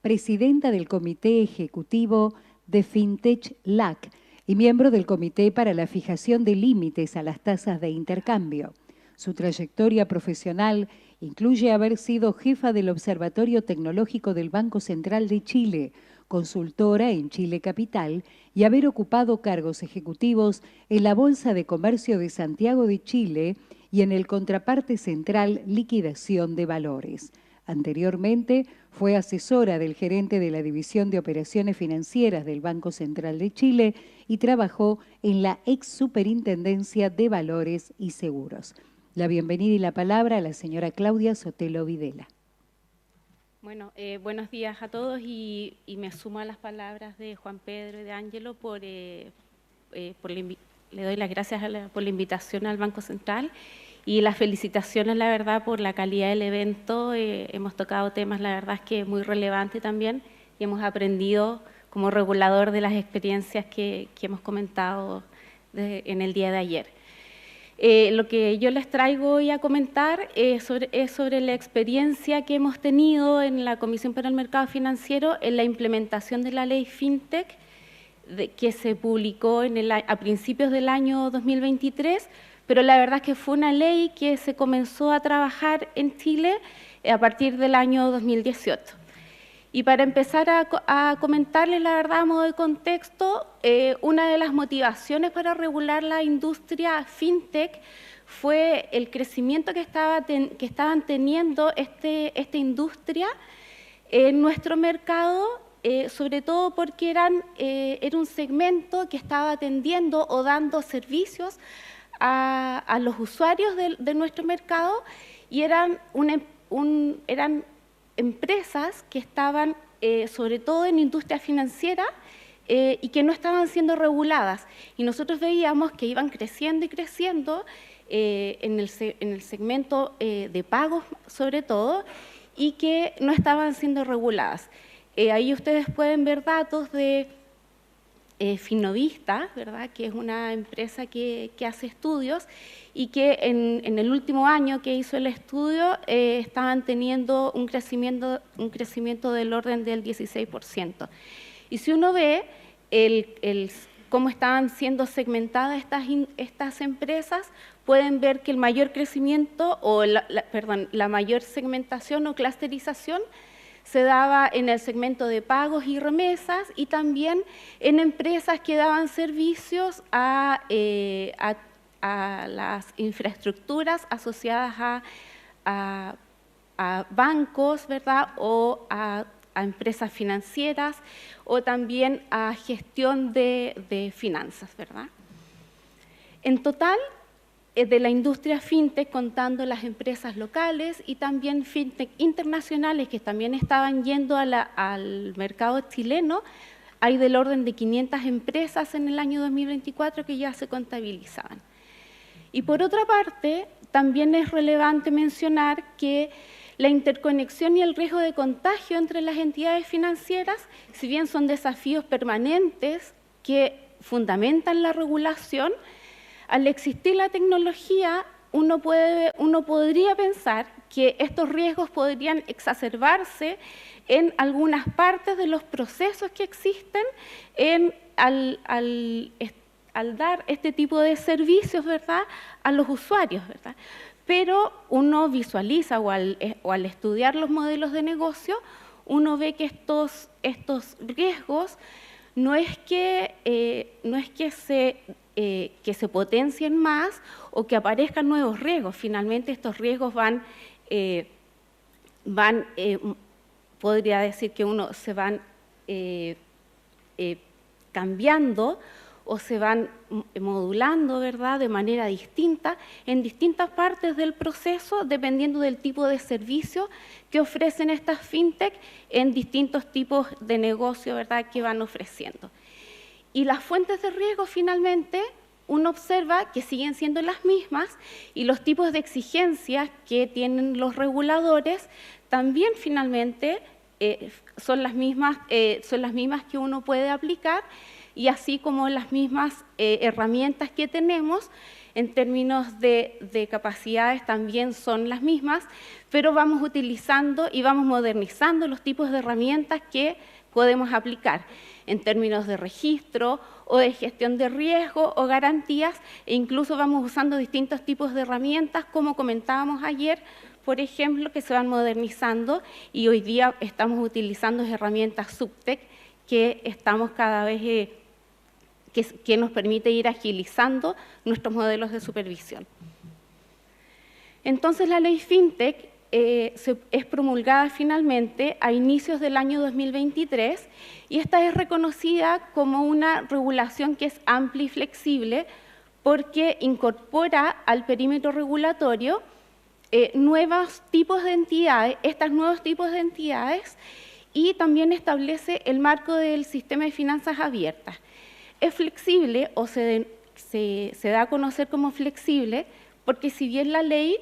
presidenta del Comité Ejecutivo de Fintech LAC y miembro del Comité para la Fijación de Límites a las Tasas de Intercambio. Su trayectoria profesional incluye haber sido jefa del Observatorio Tecnológico del Banco Central de Chile, consultora en Chile Capital y haber ocupado cargos ejecutivos en la Bolsa de Comercio de Santiago de Chile y en el Contraparte Central Liquidación de Valores. Anteriormente fue asesora del gerente de la División de Operaciones Financieras del Banco Central de Chile y trabajó en la ex Superintendencia de Valores y Seguros. La bienvenida y la palabra a la señora Claudia Sotelo Videla. Bueno, buenos días a todos y me sumo a las palabras de Juan Pedro y de Ángelo le doy las gracias por la invitación al Banco Central y las felicitaciones, la verdad, por la calidad del evento. Hemos tocado temas, la verdad, es que muy relevantes también y hemos aprendido como regulador de las experiencias que hemos comentado en el día de ayer. Lo que yo les traigo hoy a comentar es sobre la experiencia que hemos tenido en la Comisión para el Mercado Financiero en la implementación de la ley FinTech que se publicó a principios del año 2023, pero la verdad es que fue una ley que se comenzó a trabajar en Chile a partir del año 2018. Y para empezar a comentarles, la verdad, a modo de contexto, una de las motivaciones para regular la industria fintech fue el crecimiento que estaban teniendo esta industria en nuestro mercado, sobre todo porque era un segmento que estaba atendiendo o dando servicios a los usuarios de nuestro mercado y eran empresas que estaban sobre todo en industria financiera y que no estaban siendo reguladas. Y nosotros veíamos que iban creciendo y creciendo en el segmento de pagos sobre todo y que no estaban siendo reguladas. Ahí ustedes pueden ver datos de Finovista, ¿verdad?, que es una empresa que hace estudios y que en el último año que hizo el estudio estaban teniendo un crecimiento del orden del 16%. Y si uno ve cómo estaban siendo segmentadas estas empresas, pueden ver que el mayor crecimiento, o la mayor segmentación o clusterización se daba en el segmento de pagos y remesas y también en empresas que daban servicios a las infraestructuras asociadas a bancos, ¿verdad?, o a empresas financieras o también a gestión de finanzas, ¿verdad? En total, de la industria fintech, contando las empresas locales y también fintech internacionales que también estaban yendo al mercado chileno, hay del orden de 500 empresas en el año 2024 que ya se contabilizaban. Y por otra parte, también es relevante mencionar que la interconexión y el riesgo de contagio entre las entidades financieras, si bien son desafíos permanentes que fundamentan la regulación, al existir la tecnología, uno podría pensar que estos riesgos podrían exacerbarse en algunas partes de los procesos que existen al dar este tipo de servicios, ¿verdad?, a los usuarios, ¿verdad? Pero uno visualiza o al estudiar los modelos de negocio, uno ve que estos riesgos no es que se potencien más o que aparezcan nuevos riesgos. Finalmente estos riesgos podría decir que se van cambiando o se van modulando, ¿verdad?, de manera distinta en distintas partes del proceso, dependiendo del tipo de servicio que ofrecen estas fintech en distintos tipos de negocio, ¿verdad?, que van ofreciendo. Y las fuentes de riesgo, finalmente, uno observa que siguen siendo las mismas y los tipos de exigencias que tienen los reguladores también, finalmente, son las mismas que uno puede aplicar, y así como las mismas herramientas que tenemos en términos de capacidades también son las mismas, pero vamos utilizando y vamos modernizando los tipos de herramientas que podemos aplicar en términos de registro o de gestión de riesgo o garantías, e incluso vamos usando distintos tipos de herramientas, como comentábamos ayer, por ejemplo, que se van modernizando, y hoy día estamos utilizando herramientas SupTech que estamos cada vez que nos permite ir agilizando nuestros modelos de supervisión. Entonces, la ley FinTech es promulgada finalmente a inicios del año 2023 y esta es reconocida como una regulación que es amplia y flexible porque incorpora al perímetro regulatorio nuevos tipos de entidades, y también establece el marco del sistema de finanzas abiertas. Es flexible o se da a conocer como flexible porque si bien la ley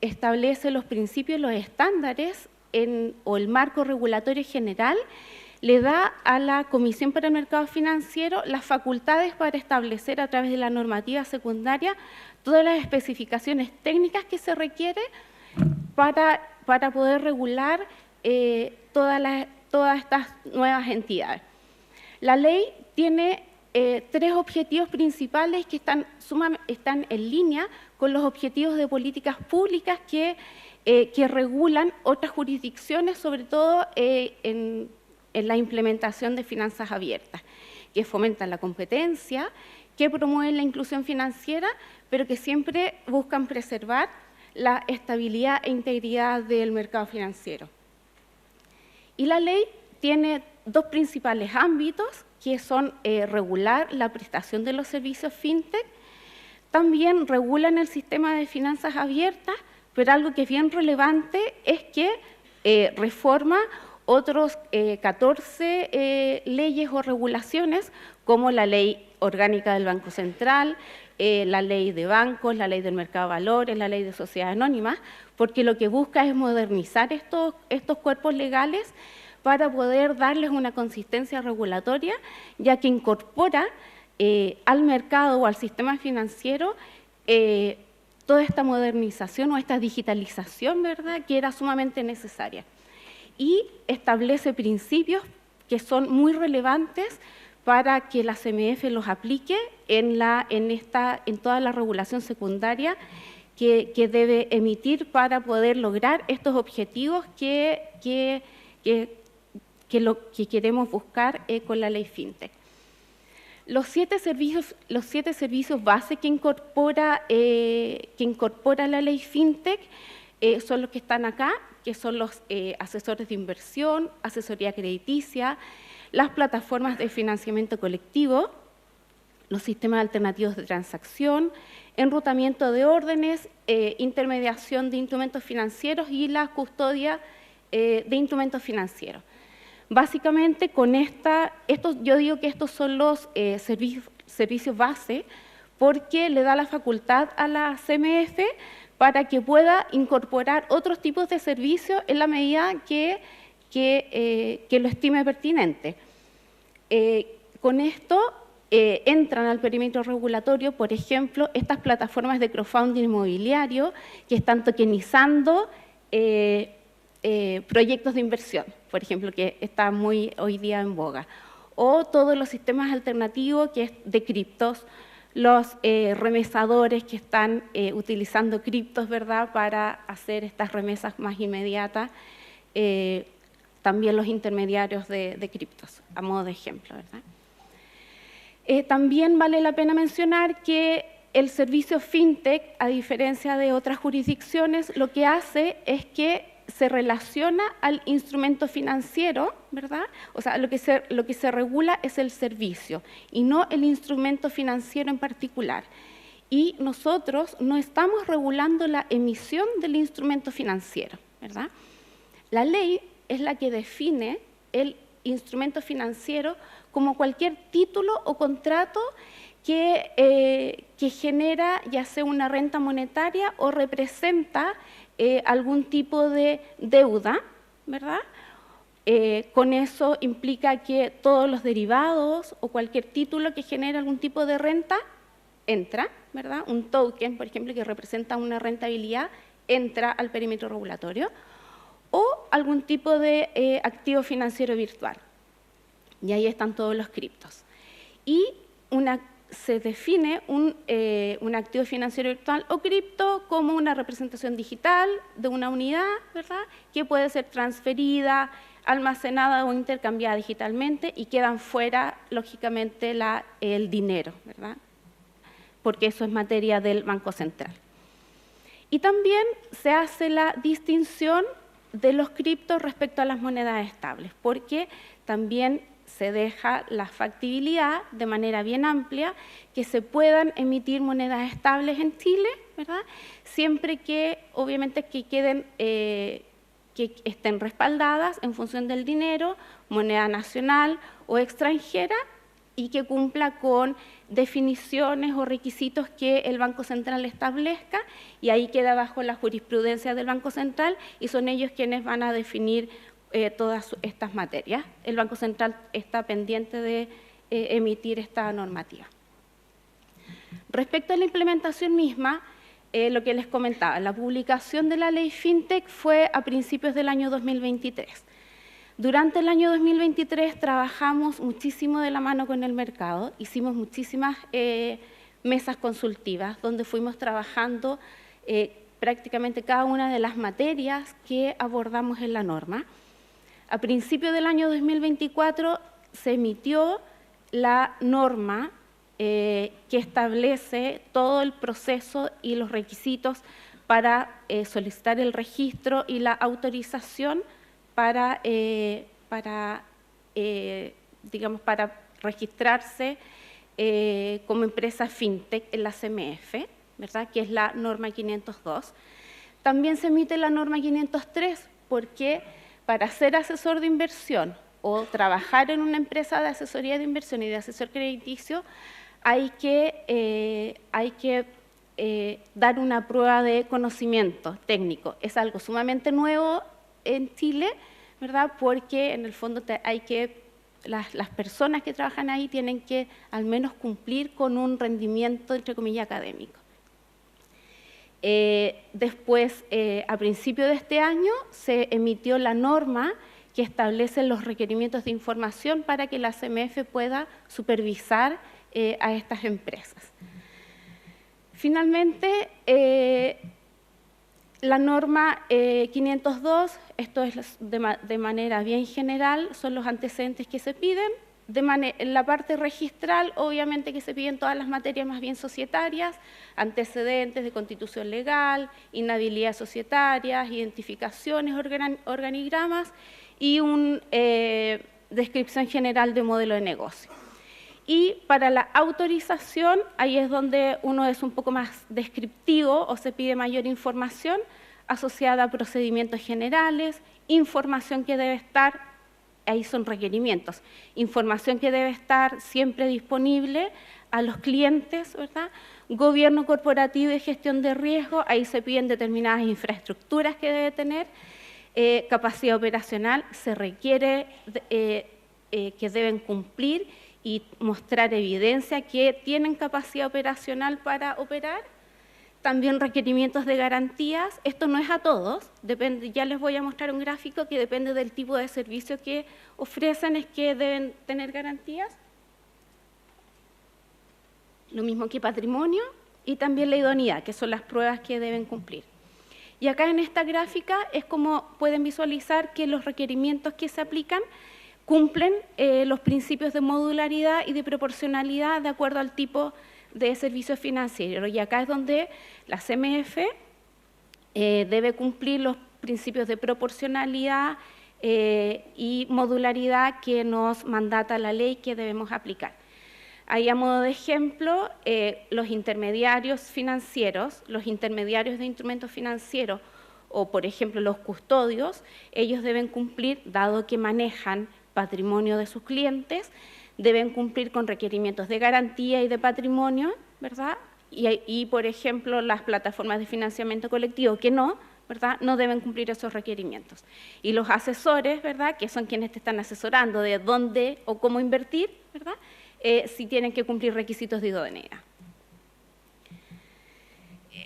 establece los principios, los estándares o el marco regulatorio general, le da a la Comisión para el Mercado Financiero las facultades para establecer a través de la normativa secundaria todas las especificaciones técnicas que se requiere para poder regular todas estas nuevas entidades. La ley tiene tres objetivos principales que están en línea con los objetivos de políticas públicas que regulan otras jurisdicciones, sobre todo en la implementación de finanzas abiertas, que fomentan la competencia, que promueven la inclusión financiera, pero que siempre buscan preservar la estabilidad e integridad del mercado financiero. Y la ley tiene dos principales ámbitos, que son regular la prestación de los servicios FinTech, también regulan el sistema de finanzas abiertas, pero algo que es bien relevante es que reforma otros 14 leyes o regulaciones, como la Ley Orgánica del Banco Central, la Ley de Bancos, la Ley del Mercado de Valores, la Ley de Sociedades Anónimas, porque lo que busca es modernizar estos cuerpos legales para poder darles una consistencia regulatoria, ya que incorpora al mercado o al sistema financiero toda esta modernización o esta digitalización, ¿verdad?, que era sumamente necesaria. Y establece principios que son muy relevantes para que la CMF los aplique en toda la regulación secundaria que debe emitir para poder lograr estos objetivos que queremos buscar con la ley FinTech. Los siete servicios base que incorpora la ley FinTech son los que están acá, que son los asesores de inversión, asesoría crediticia, las plataformas de financiamiento colectivo, los sistemas alternativos de transacción, enrutamiento de órdenes, intermediación de instrumentos financieros y la custodia de instrumentos financieros. Básicamente, yo digo que estos son los servicios base porque le da la facultad a la CMF para que pueda incorporar otros tipos de servicios en la medida que lo estime pertinente. Con esto entran al perímetro regulatorio, por ejemplo, estas plataformas de crowdfunding inmobiliario que están tokenizando proyectos de inversión, por ejemplo, que está muy hoy día en boga, o todos los sistemas alternativos que es de criptos, los remesadores que están utilizando criptos, ¿verdad?, para hacer estas remesas más inmediatas, también los intermediarios de criptos, a modo de ejemplo, ¿verdad? También vale la pena mencionar que el servicio FinTech, a diferencia de otras jurisdicciones, lo que hace es que se relaciona al instrumento financiero, ¿verdad? O sea, lo que se regula es el servicio y no el instrumento financiero en particular. Y nosotros no estamos regulando la emisión del instrumento financiero, ¿verdad? La ley es la que define el instrumento financiero como cualquier título o contrato que genera ya sea una renta monetaria o representa algún tipo de deuda, ¿verdad? Con eso implica que todos los derivados o cualquier título que genere algún tipo de renta entra, ¿verdad? Un token, por ejemplo, que representa una rentabilidad, entra al perímetro regulatorio, o algún tipo de activo financiero virtual. Y ahí están todos los criptos. Y se define un activo financiero virtual o cripto como una representación digital de una unidad, ¿verdad?, que puede ser transferida, almacenada o intercambiada digitalmente y quedan fuera, lógicamente, el dinero, ¿verdad?, porque eso es materia del Banco Central. Y también se hace la distinción de los criptos respecto a las monedas estables, porque también se deja la factibilidad de manera bien amplia que se puedan emitir monedas estables en Chile, ¿verdad?, siempre que, obviamente, que estén respaldadas en función del dinero, moneda nacional o extranjera, y que cumpla con definiciones o requisitos que el Banco Central establezca, y ahí queda bajo la jurisprudencia del Banco Central, y son ellos quienes van a definir todas estas materias. El Banco Central está pendiente de emitir esta normativa. Respecto a la implementación misma, lo que les comentaba, la publicación de la ley FinTech fue a principios del año 2023. Durante el año 2023 trabajamos muchísimo de la mano con el mercado, hicimos muchísimas mesas consultivas donde fuimos trabajando prácticamente cada una de las materias que abordamos en la norma. A principios del año 2024 se emitió la norma que establece todo el proceso y los requisitos para solicitar el registro y la autorización para registrarse como empresa FinTech en la CMF, ¿verdad?, que es la norma 502. También se emite la norma 503 porque para ser asesor de inversión o trabajar en una empresa de asesoría de inversión y de asesor crediticio, hay que dar una prueba de conocimiento técnico. Es algo sumamente nuevo en Chile, ¿verdad?, porque en el fondo las personas que trabajan ahí tienen que al menos cumplir con un rendimiento, entre comillas, académico. Después, a principio de este año, se emitió la norma que establece los requerimientos de información para que la CMF pueda supervisar a estas empresas. Finalmente, la norma 502, esto es de manera bien general, son los antecedentes que se piden. En la parte registral, obviamente que se piden todas las materias más bien societarias, antecedentes de constitución legal, inhabilidades societarias, identificaciones, organigramas y una descripción general de modelo de negocio. Y para la autorización, ahí es donde uno es un poco más descriptivo o se pide mayor información asociada a procedimientos generales, información que debe estar, ahí son requerimientos, información que debe estar siempre disponible a los clientes, ¿verdad? Gobierno corporativo y gestión de riesgo, ahí se piden determinadas infraestructuras que debe tener, capacidad operacional, se requiere que deben cumplir, y mostrar evidencia que tienen capacidad operacional para operar. También requerimientos de garantías. Esto no es a todos, depende, ya les voy a mostrar un gráfico que depende del tipo de servicio que ofrecen, es que deben tener garantías. Lo mismo que patrimonio y también la idoneidad, que son las pruebas que deben cumplir. Y acá en esta gráfica es como pueden visualizar que los requerimientos que se aplican cumplen los principios de modularidad y de proporcionalidad de acuerdo al tipo de servicio financiero. Y acá es donde la CMF debe cumplir los principios de proporcionalidad y modularidad que nos mandata la ley que debemos aplicar. Ahí a modo de ejemplo, los intermediarios financieros, los intermediarios de instrumentos financieros o, por ejemplo, los custodios, ellos deben cumplir, dado que manejan patrimonio de sus clientes, deben cumplir con requerimientos de garantía y de patrimonio, ¿verdad? Y, por ejemplo, las plataformas de financiamiento colectivo que no, ¿verdad?, no deben cumplir esos requerimientos. Y los asesores, ¿verdad?, que son quienes te están asesorando de dónde o cómo invertir, ¿verdad?, sí tienen que cumplir requisitos de idoneidad.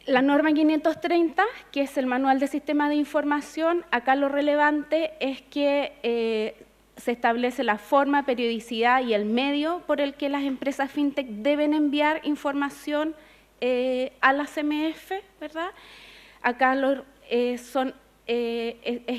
La norma 530, que es el manual de sistema de información, acá lo relevante es que se establece la forma, periodicidad y el medio por el que las empresas fintech deben enviar información a la CMF, ¿verdad? Acá es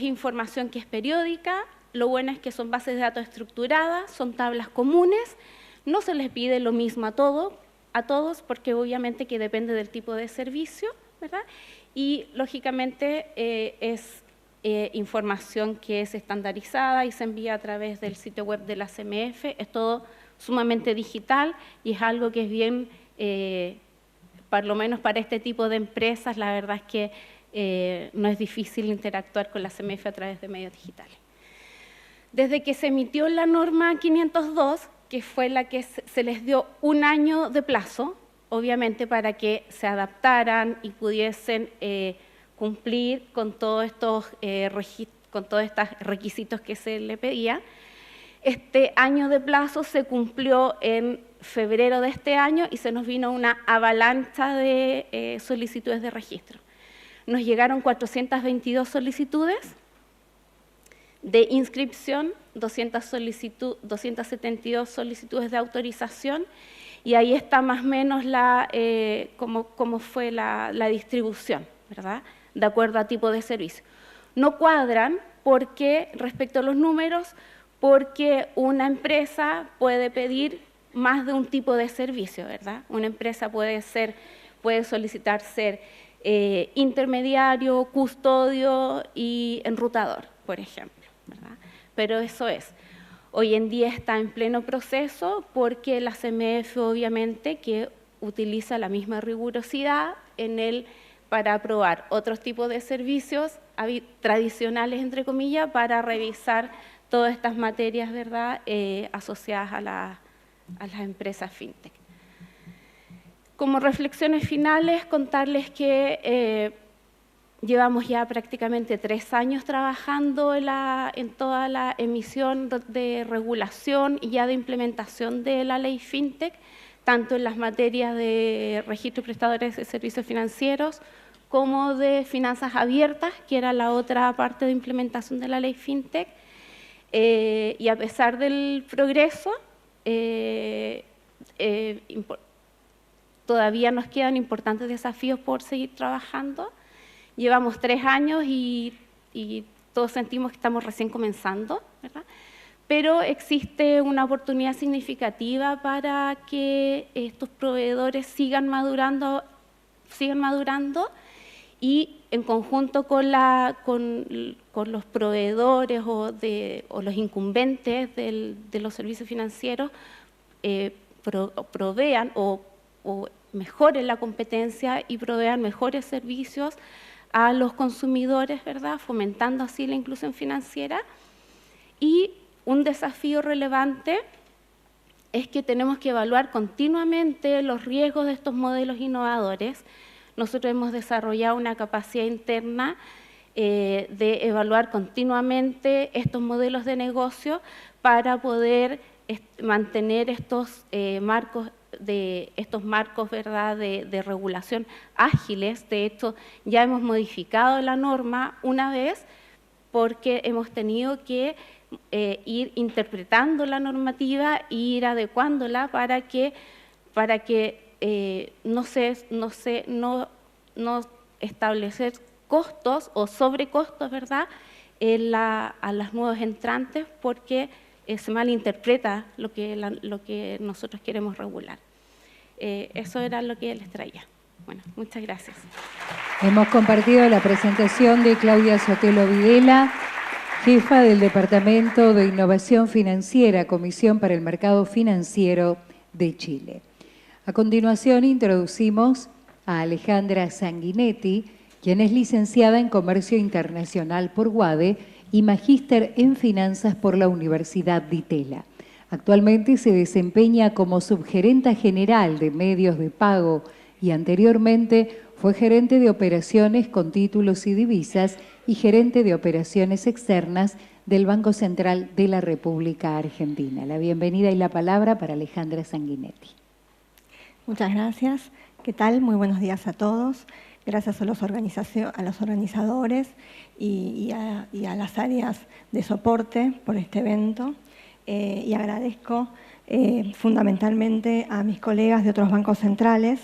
información que es periódica, lo bueno es que son bases de datos estructuradas, son tablas comunes, no se les pide lo mismo a todos, porque obviamente que depende del tipo de servicio, ¿verdad? Y lógicamente es información que es estandarizada y se envía a través del sitio web de la CMF, es todo sumamente digital y es algo que es bien, por lo menos para este tipo de empresas, la verdad es que no es difícil interactuar con la CMF a través de medios digitales. Desde que se emitió la norma 502, que fue la que se les dio un año de plazo, obviamente para que se adaptaran y pudiesen cumplir con todos estos requisitos que se le pedía. Este año de plazo se cumplió en febrero de este año y se nos vino una avalancha de solicitudes de registro. Nos llegaron 422 solicitudes de inscripción, 272 solicitudes de autorización, y ahí está más o menos cómo fue la distribución, ¿verdad?, de acuerdo a tipo de servicio. No cuadran porque, respecto a los números, porque una empresa puede pedir más de un tipo de servicio, ¿verdad? Una empresa puede solicitar ser intermediario, custodio y enrutador, por ejemplo, ¿verdad? Pero eso es. Hoy en día está en pleno proceso porque la CMF obviamente que utiliza la misma rigurosidad para aprobar otros tipos de servicios tradicionales, entre comillas, para revisar todas estas materias, ¿verdad?, asociadas a las empresas fintech. Como reflexiones finales, contarles que llevamos ya prácticamente 3 años trabajando en toda la emisión de regulación y ya de implementación de la ley fintech, tanto en las materias de registro de prestadores de servicios financieros como de finanzas abiertas, que era la otra parte de implementación de la ley fintech. Y a pesar del progreso, todavía nos quedan importantes desafíos por seguir trabajando. Llevamos 3 años y todos sentimos que estamos recién comenzando, ¿verdad? Pero existe una oportunidad significativa para que estos proveedores sigan madurando y en conjunto con los proveedores o los incumbentes de los servicios financieros provean o mejoren la competencia y provean mejores servicios a los consumidores, ¿verdad?, fomentando así la inclusión financiera. Y un desafío relevante es que tenemos que evaluar continuamente los riesgos de estos modelos innovadores. Nosotros hemos desarrollado una capacidad interna de evaluar continuamente estos modelos de negocio para poder mantener estos marcos, ¿verdad?, de regulación ágiles. De hecho, ya hemos modificado la norma una vez porque hemos tenido que ir interpretando la normativa e ir adecuándola para que no establecer costos o sobrecostos, ¿verdad?, a los nuevos entrantes, porque se malinterpreta lo que nosotros queremos regular. Eso era lo que les traía. Bueno, muchas gracias. Hemos compartido la presentación de Claudia Sotelo Videla, jefa del Departamento de Innovación Financiera, Comisión para el Mercado Financiero de Chile. A continuación introducimos a Alejandra Sanguinetti, quien es licenciada en Comercio Internacional por UADE y magíster en Finanzas por la Universidad de Itela. Actualmente se desempeña como subgerenta general de medios de pago y anteriormente fue gerente de operaciones con títulos y divisas y gerente de operaciones externas del Banco Central de la República Argentina. La bienvenida y la palabra para Alejandra Sanguinetti. Muchas gracias. ¿Qué tal? Muy buenos días a todos. Gracias a los organizadores y a las áreas de soporte por este evento. Y agradezco fundamentalmente a mis colegas de otros bancos centrales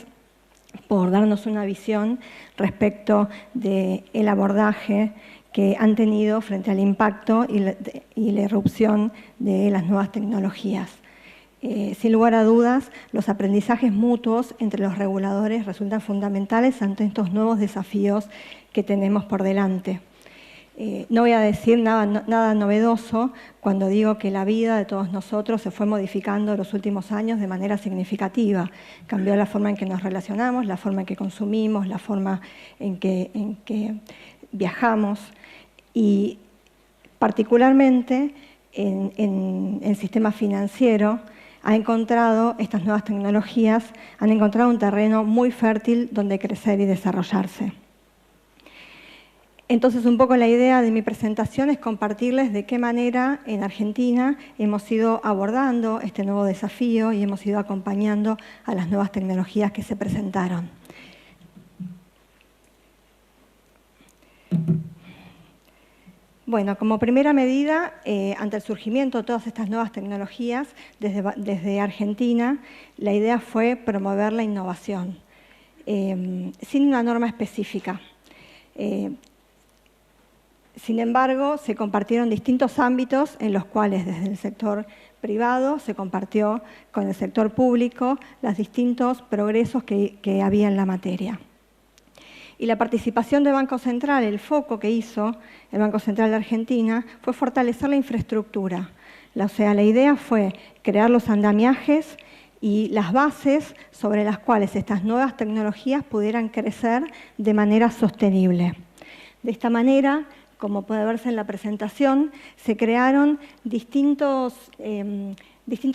por darnos una visión respecto del abordaje que han tenido frente al impacto y la irrupción de las nuevas tecnologías. Sin lugar a dudas, los aprendizajes mutuos entre los reguladores resultan fundamentales ante estos nuevos desafíos que tenemos por delante. No voy a decir nada novedoso cuando digo que la vida de todos nosotros se fue modificando en los últimos años de manera significativa. Cambió la forma en que nos relacionamos, la forma en que consumimos, la forma en que viajamos y particularmente en el sistema financiero estas nuevas tecnologías han encontrado un terreno muy fértil donde crecer y desarrollarse. Entonces, un poco la idea de mi presentación es compartirles de qué manera en Argentina hemos ido abordando este nuevo desafío y hemos ido acompañando a las nuevas tecnologías que se presentaron. Bueno, como primera medida, ante el surgimiento de todas estas nuevas tecnologías, desde Argentina, la idea fue promover la innovación, sin una norma específica. Sin embargo, se compartieron distintos ámbitos en los cuales desde el sector privado se compartió con el sector público los distintos progresos que había en la materia. Y la participación del Banco Central, el foco que hizo el Banco Central de Argentina, fue fortalecer la infraestructura. O sea, la idea fue crear los andamiajes y las bases sobre las cuales estas nuevas tecnologías pudieran crecer de manera sostenible. De esta manera, como puede verse en la presentación, se crearon distintos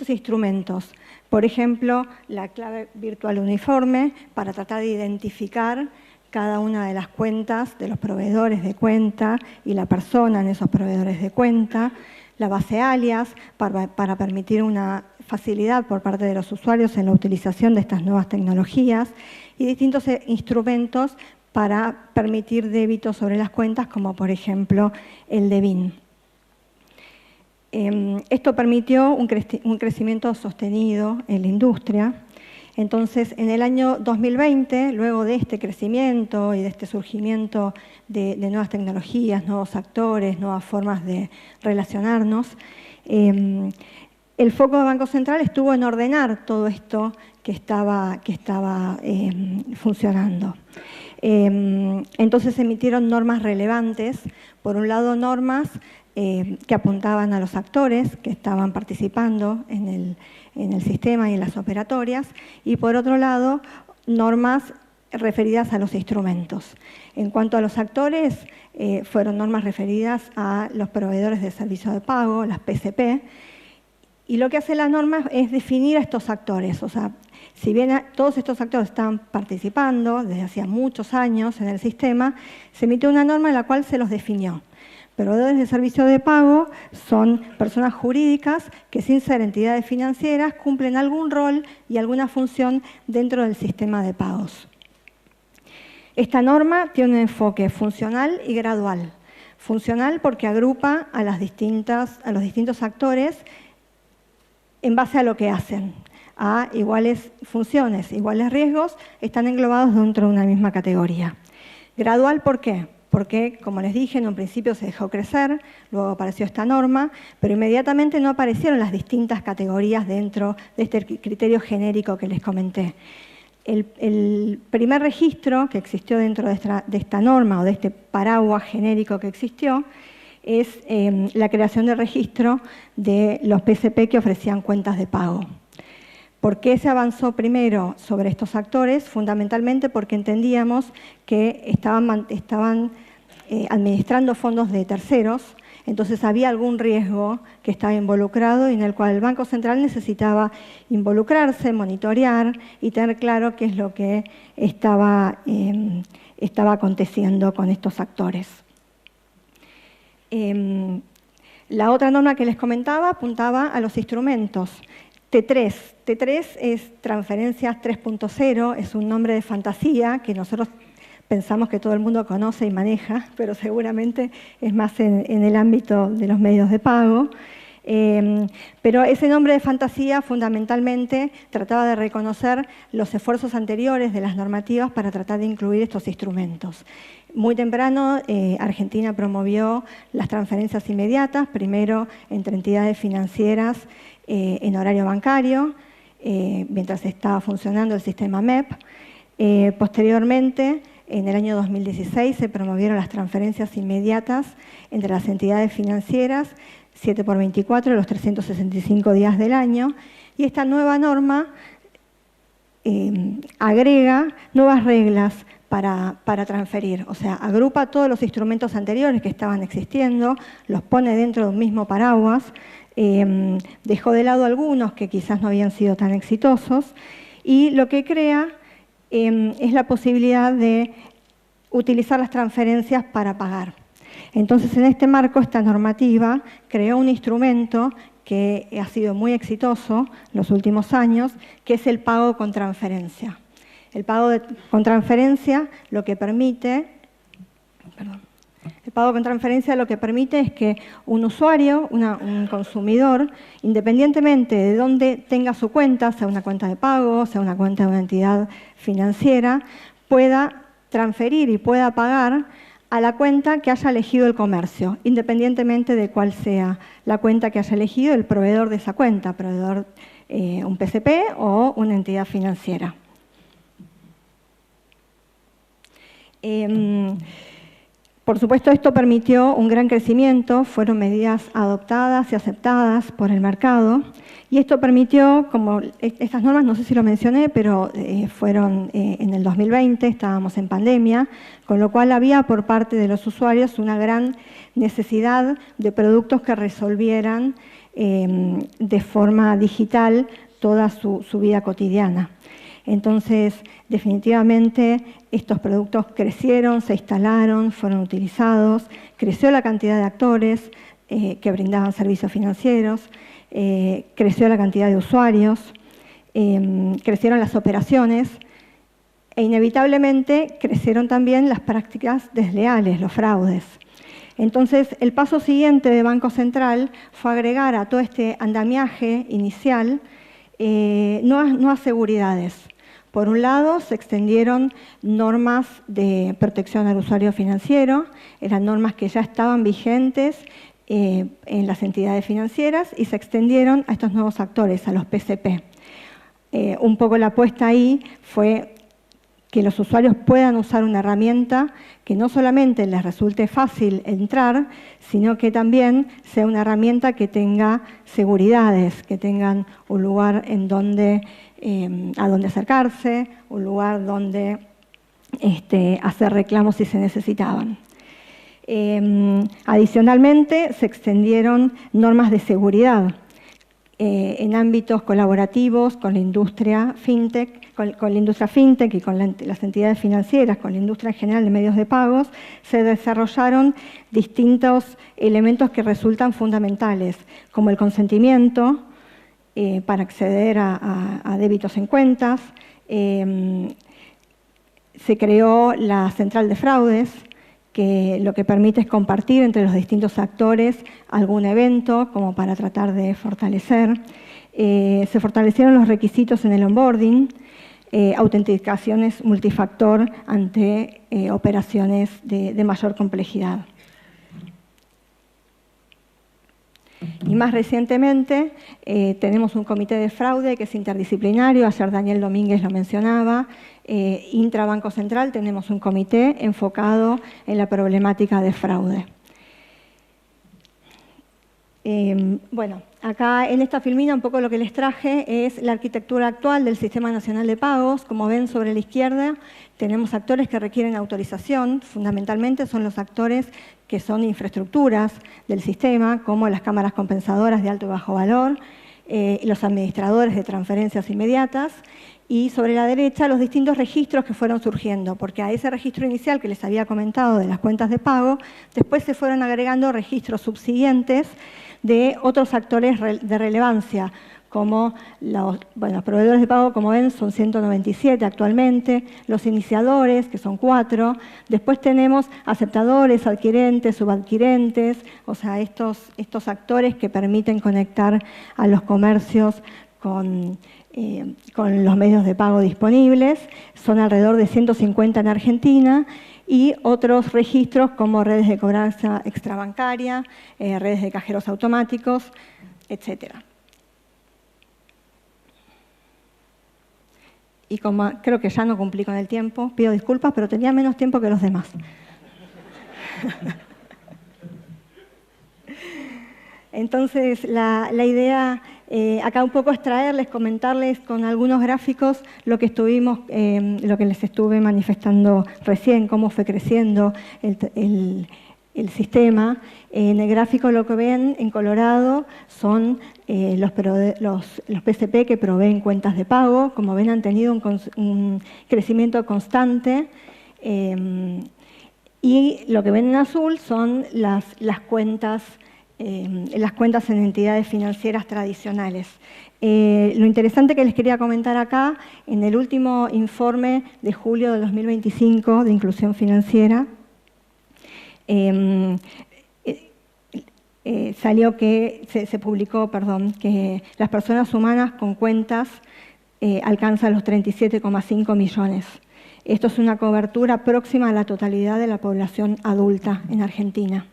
instrumentos. Por ejemplo, la clave virtual uniforme para tratar de identificar cada una de las cuentas de los proveedores de cuenta y la persona en esos proveedores de cuenta, la base alias para permitir una facilidad por parte de los usuarios en la utilización de estas nuevas tecnologías y distintos instrumentos para permitir débitos sobre las cuentas, como por ejemplo el DEBIN. Esto permitió un crecimiento sostenido en la industria. Entonces, en el año 2020, luego de este crecimiento y de este surgimiento de nuevas tecnologías, nuevos actores, nuevas formas de relacionarnos, el foco del Banco Central estuvo en ordenar todo esto que estaba funcionando. Entonces se emitieron normas relevantes, por un lado normas que apuntaban a los actores que estaban participando en el sistema y en las operatorias, y por otro lado normas referidas a los instrumentos. En cuanto a los actores, fueron normas referidas a los proveedores de servicio de pago, las PCP, y lo que hace la norma es definir a estos actores. O sea, si bien todos estos actores estaban participando desde hacía muchos años en el sistema, se emitió una norma en la cual se los definió. Proveedores de servicio de pago son personas jurídicas que, sin ser entidades financieras, cumplen algún rol y alguna función dentro del sistema de pagos. Esta norma tiene un enfoque funcional y gradual. Funcional porque agrupa a los distintos actores en base a lo que hacen, a iguales funciones, iguales riesgos, están englobados dentro de una misma categoría. Gradual, ¿por qué? Porque, como les dije, en un principio se dejó crecer, luego apareció esta norma, pero inmediatamente no aparecieron las distintas categorías dentro de este criterio genérico que les comenté. El primer registro que existió dentro de esta norma o de este paraguas genérico que existió es la creación del registro de los PSP que ofrecían cuentas de pago. ¿Por qué se avanzó primero sobre estos actores? Fundamentalmente porque entendíamos que estaban administrando fondos de terceros, entonces había algún riesgo que estaba involucrado y en el cual el Banco Central necesitaba involucrarse, monitorear y tener claro qué es lo que estaba aconteciendo con estos actores. La otra norma que les comentaba apuntaba a los instrumentos. T3. T3 es Transferencias 3.0, es un nombre de fantasía que nosotros pensamos que todo el mundo conoce y maneja, pero seguramente es más en el ámbito de los medios de pago. Pero ese nombre de fantasía fundamentalmente trataba de reconocer los esfuerzos anteriores de las normativas para tratar de incluir estos instrumentos. Muy temprano, Argentina promovió las transferencias inmediatas, primero entre entidades financieras en horario bancario, mientras estaba funcionando el sistema MEP. Posteriormente, en el año 2016, se promovieron las transferencias inmediatas entre las entidades financieras, 7x24, los 365 días del año, y esta nueva norma agrega nuevas reglas para transferir, o sea, agrupa todos los instrumentos anteriores que estaban existiendo, los pone dentro de un mismo paraguas, dejó de lado algunos que quizás no habían sido tan exitosos, y lo que crea es la posibilidad de utilizar las transferencias para pagar. Entonces, en este marco, esta normativa creó un instrumento que ha sido muy exitoso en los últimos años, que es el pago con transferencia. El pago con transferencia lo que permite, es que un usuario, un consumidor, independientemente de dónde tenga su cuenta, sea una cuenta de pago, sea una cuenta de una entidad financiera, pueda transferir y pueda pagar a la cuenta que haya elegido el comercio, independientemente de cuál sea la cuenta que haya elegido el proveedor de esa cuenta, proveedor, un PSP o una entidad financiera. Por supuesto, esto permitió un gran crecimiento, fueron medidas adoptadas y aceptadas por el mercado, y esto permitió, como estas normas, no sé si lo mencioné, pero fueron en el 2020, estábamos en pandemia, con lo cual había por parte de los usuarios una gran necesidad de productos que resolvieran de forma digital toda su vida cotidiana. Entonces, definitivamente, estos productos crecieron, se instalaron, fueron utilizados, creció la cantidad de actores que brindaban servicios financieros, creció la cantidad de usuarios, crecieron las operaciones e inevitablemente crecieron también las prácticas desleales, los fraudes. Entonces, el paso siguiente de Banco Central fue agregar a todo este andamiaje inicial nuevas seguridades. Por un lado, se extendieron normas de protección al usuario financiero, eran normas que ya estaban vigentes en las entidades financieras y se extendieron a estos nuevos actores, a los PSP. Un poco la apuesta ahí fue que los usuarios puedan usar una herramienta que no solamente les resulte fácil entrar, sino que también sea una herramienta que tenga seguridades, que tengan un lugar en donde a donde acercarse, un lugar donde hacer reclamos si se necesitaban. Adicionalmente, se extendieron normas de seguridad. en ámbitos colaborativos con la industria fintech, con la industria fintech y con las entidades financieras, con la industria en general de medios de pagos, se desarrollaron distintos elementos que resultan fundamentales, como el consentimiento para acceder a débitos en cuentas. Se creó la central de fraudes, que lo que permite es compartir entre los distintos actores algún evento, como para tratar de fortalecer. Se fortalecieron los requisitos en el onboarding, autenticaciones multifactor ante operaciones de mayor complejidad. Y más recientemente tenemos un comité de fraude que es interdisciplinario, ayer Daniel Domínguez lo mencionaba. Intrabanco Central tenemos un comité enfocado en la problemática de fraude. Bueno, acá en esta filmina un poco lo que les traje es la arquitectura actual del Sistema Nacional de Pagos. Como ven sobre la izquierda tenemos actores que requieren autorización, fundamentalmente son los actores que son infraestructuras del sistema, como las cámaras compensadoras de alto y bajo valor, los administradores de transferencias inmediatas, y sobre la derecha los distintos registros que fueron surgiendo, porque a ese registro inicial que les había comentado de las cuentas de pago, después se fueron agregando registros subsiguientes de otros actores de relevancia, como los proveedores de pago, como ven, son 197 actualmente, los iniciadores, que son 4, después tenemos aceptadores, adquirentes, subadquirentes, o sea, estos actores que permiten conectar a los comercios con los medios de pago disponibles, son alrededor de 150 en Argentina, y otros registros como redes de cobranza extrabancaria, redes de cajeros automáticos, etcétera. Y como creo que ya no cumplí con el tiempo, pido disculpas, pero tenía menos tiempo que los demás. Entonces, la idea acá un poco es traerles, comentarles con algunos gráficos lo que les estuve manifestando recién, cómo fue creciendo el sistema. En el gráfico lo que ven en colorado son los PSP que proveen cuentas de pago. Como ven, han tenido un crecimiento constante. Y lo que ven en azul son las cuentas en entidades financieras tradicionales. Lo interesante que les quería comentar acá, en el último informe de julio de 2025 de inclusión financiera, se publicó que las personas humanas con cuentas alcanzan los 37,5 millones. Esto es una cobertura próxima a la totalidad de la población adulta en Argentina.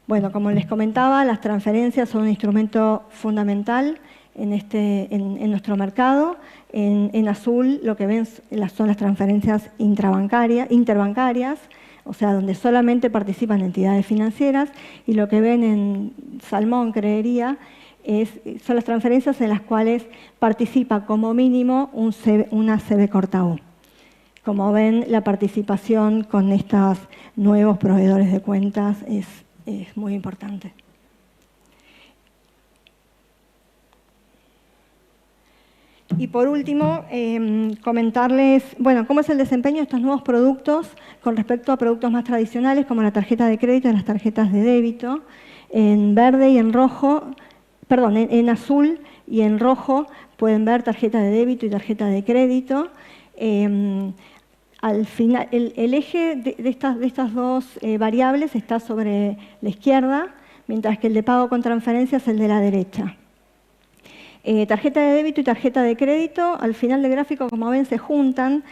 Bueno, como les comentaba, las transferencias son un instrumento fundamental en nuestro mercado. En azul lo que ven son las transferencias interbancarias, o sea, donde solamente participan entidades financieras, y lo que ven en salmón, creería, son las transferencias en las cuales participa como mínimo una CB corta U. Como ven, la participación con estos nuevos proveedores de cuentas es muy importante. Y por último, comentarles, cómo es el desempeño de estos nuevos productos con respecto a productos más tradicionales como la tarjeta de crédito y las tarjetas de débito. En verde y en rojo, en azul y en rojo pueden ver tarjeta de débito y tarjeta de crédito. Al final, el eje de estas dos variables está sobre la izquierda, mientras que el de pago con transferencia es el de la derecha. Tarjeta de débito y tarjeta de crédito, al final del gráfico, como ven, se juntan.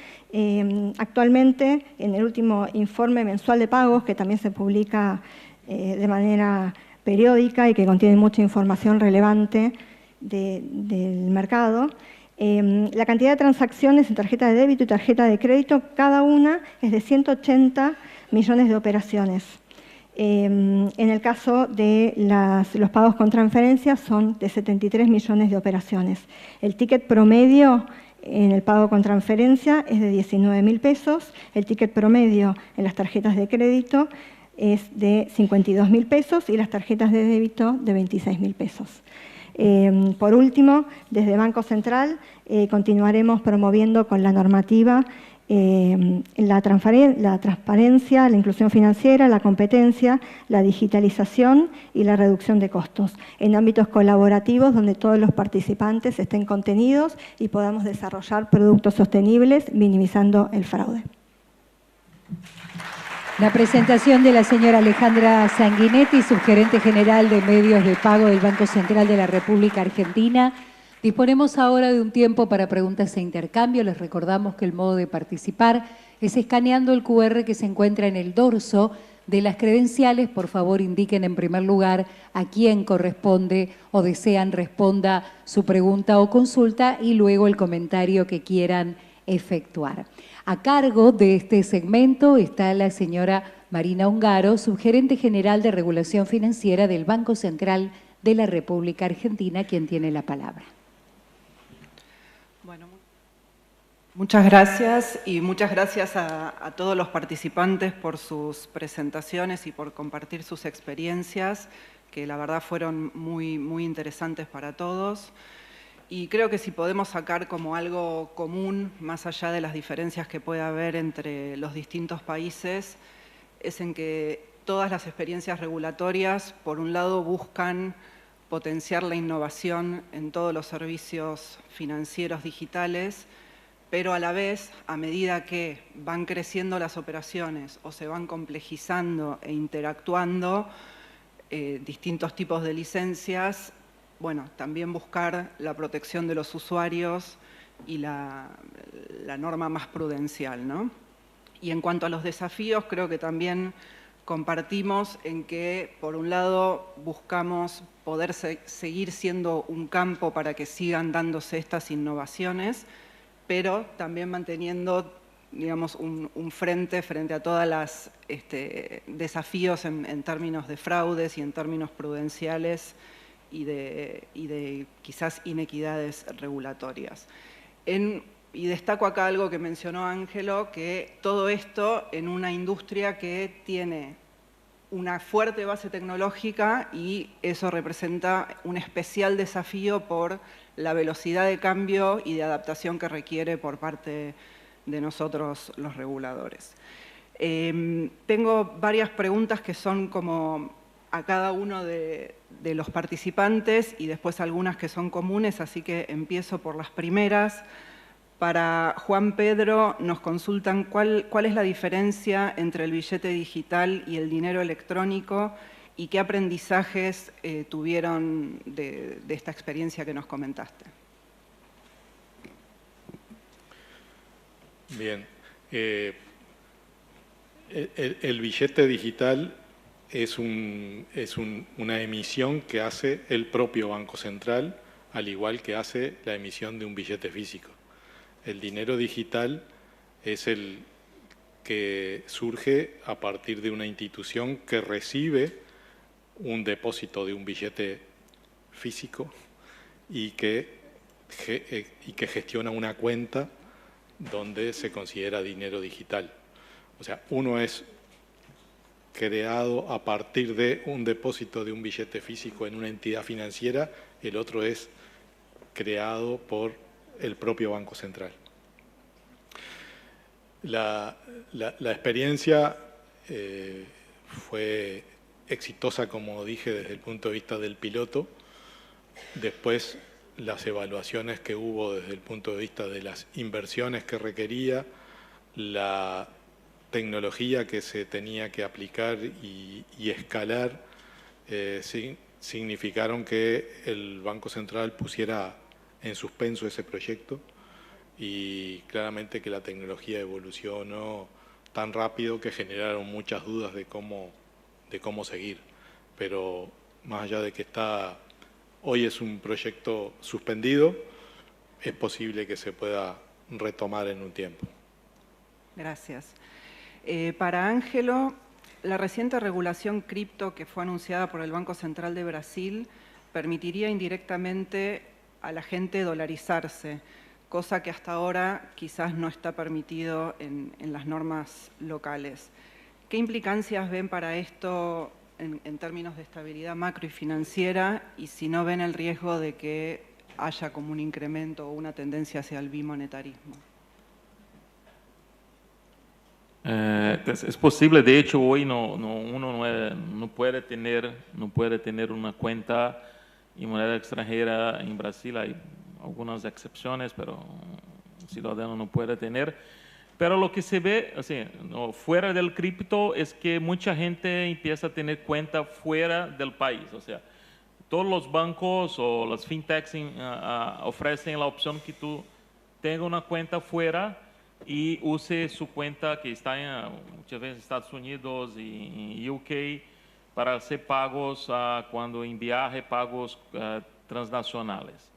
Actualmente, en el último informe mensual de pagos, que también se publica de manera periódica y que contiene mucha información relevante del mercado, la cantidad de transacciones en tarjeta de débito y tarjeta de crédito, cada una es de 180 millones de operaciones. En el caso de los pagos con transferencias son de 73 millones de operaciones. El ticket promedio en el pago con transferencia es de 19.000 pesos, el ticket promedio en las tarjetas de crédito es de 52.000 pesos y las tarjetas de débito de 26.000 pesos. Por último, desde Banco Central continuaremos promoviendo con la normativa la transparencia, la inclusión financiera, la competencia, la digitalización y la reducción de costos en ámbitos colaborativos donde todos los participantes estén contenidos y podamos desarrollar productos sostenibles minimizando el fraude. La presentación de la señora Alejandra Sanguinetti, subgerente general de medios de pago del Banco Central de la República Argentina. Disponemos ahora de un tiempo para preguntas e intercambio. Les recordamos que el modo de participar es escaneando el QR que se encuentra en el dorso de las credenciales. Por favor, indiquen en primer lugar a quién corresponde o desean responda su pregunta o consulta y luego el comentario que quieran efectuar. A cargo de este segmento está la señora Marina Ungaro, subgerente general de Regulación Financiera del Banco Central de la República Argentina, quien tiene la palabra. Bueno, muchas gracias y muchas gracias a todos los participantes por sus presentaciones y por compartir sus experiencias, que la verdad fueron muy interesantes para todos. Y creo que si podemos sacar como algo común, más allá de las diferencias que pueda haber entre los distintos países, es en que todas las experiencias regulatorias, por un lado, buscan potenciar la innovación en todos los servicios financieros digitales, pero a la vez, a medida que van creciendo las operaciones o se van complejizando e interactuando distintos tipos de licencias, bueno, también buscar la protección de los usuarios y la norma más prudencial, ¿no? Y en cuanto a los desafíos, creo que también compartimos en que, por un lado, buscamos poder seguir siendo un campo para que sigan dándose estas innovaciones, pero también manteniendo, digamos, un frente a todas las desafíos en términos de fraudes y en términos prudenciales y de quizás inequidades regulatorias. Y destaco acá algo que mencionó Ángelo, que todo esto en una industria que tiene una fuerte base tecnológica y eso representa un especial desafío por la velocidad de cambio y de adaptación que requiere por parte de nosotros los reguladores. Tengo varias preguntas que son como a cada uno de los participantes y después algunas que son comunes, así que empiezo por las primeras. Para Juan Pedro nos consultan cuál es la diferencia entre el billete digital y el dinero electrónico y qué aprendizajes tuvieron de esta experiencia que nos comentaste. Bien. El billete digital es una emisión que hace el propio Banco Central, al igual que hace la emisión de un billete físico. El dinero digital es el que surge a partir de una institución que recibe un depósito de un billete físico y que gestiona una cuenta donde se considera dinero digital. O sea, uno es creado a partir de un depósito de un billete físico en una entidad financiera, el otro es creado por el propio Banco Central. La experiencia fue exitosa, como dije, desde el punto de vista del piloto. Después, las evaluaciones que hubo desde el punto de vista de las inversiones que requería, la tecnología que se tenía que aplicar y escalar, significaron que el Banco Central pusiera en suspenso ese proyecto y claramente que la tecnología evolucionó tan rápido que generaron muchas dudas de cómo seguir. Pero más allá de que hoy es un proyecto suspendido, es posible que se pueda retomar en un tiempo. Gracias. Para Ángelo, la reciente regulación cripto que fue anunciada por el Banco Central de Brasil permitiría indirectamente a la gente dolarizarse, cosa que hasta ahora quizás no está permitido en las normas locales. ¿Qué implicancias ven para esto en términos de estabilidad macro y financiera, y si no ven el riesgo de que haya como un incremento o una tendencia hacia el bimonetarismo? Es posible, de hecho, hoy uno no puede tener una cuenta en moneda extranjera en Brasil. Hay algunas excepciones, pero un ciudadano no puede tener. Pero lo que se ve, así, fuera del cripto, es que mucha gente empieza a tener cuenta fuera del país. O sea, todos los bancos o las fintechs ofrecen la opción que tú tengas una cuenta fuera y use su cuenta que está muchas veces en Estados Unidos y en UK para hacer pagos cuando en viaje, pagos transnacionales.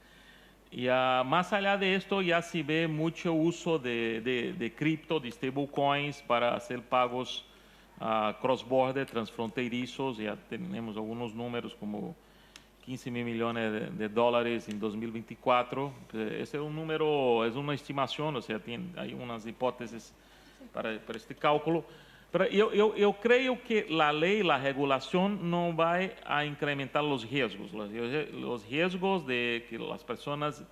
Y más allá de esto ya se ve mucho uso de cripto, de stablecoins para hacer pagos cross-border, transfronterizos. Ya tenemos algunos números como 15 mil millones de dólares en 2024. Ese es un número, es una estimación, o sea, hay unas hipótesis para este cálculo. Pero yo creo que la ley, la regulación no va a incrementar los riesgos. Los riesgos de que las personas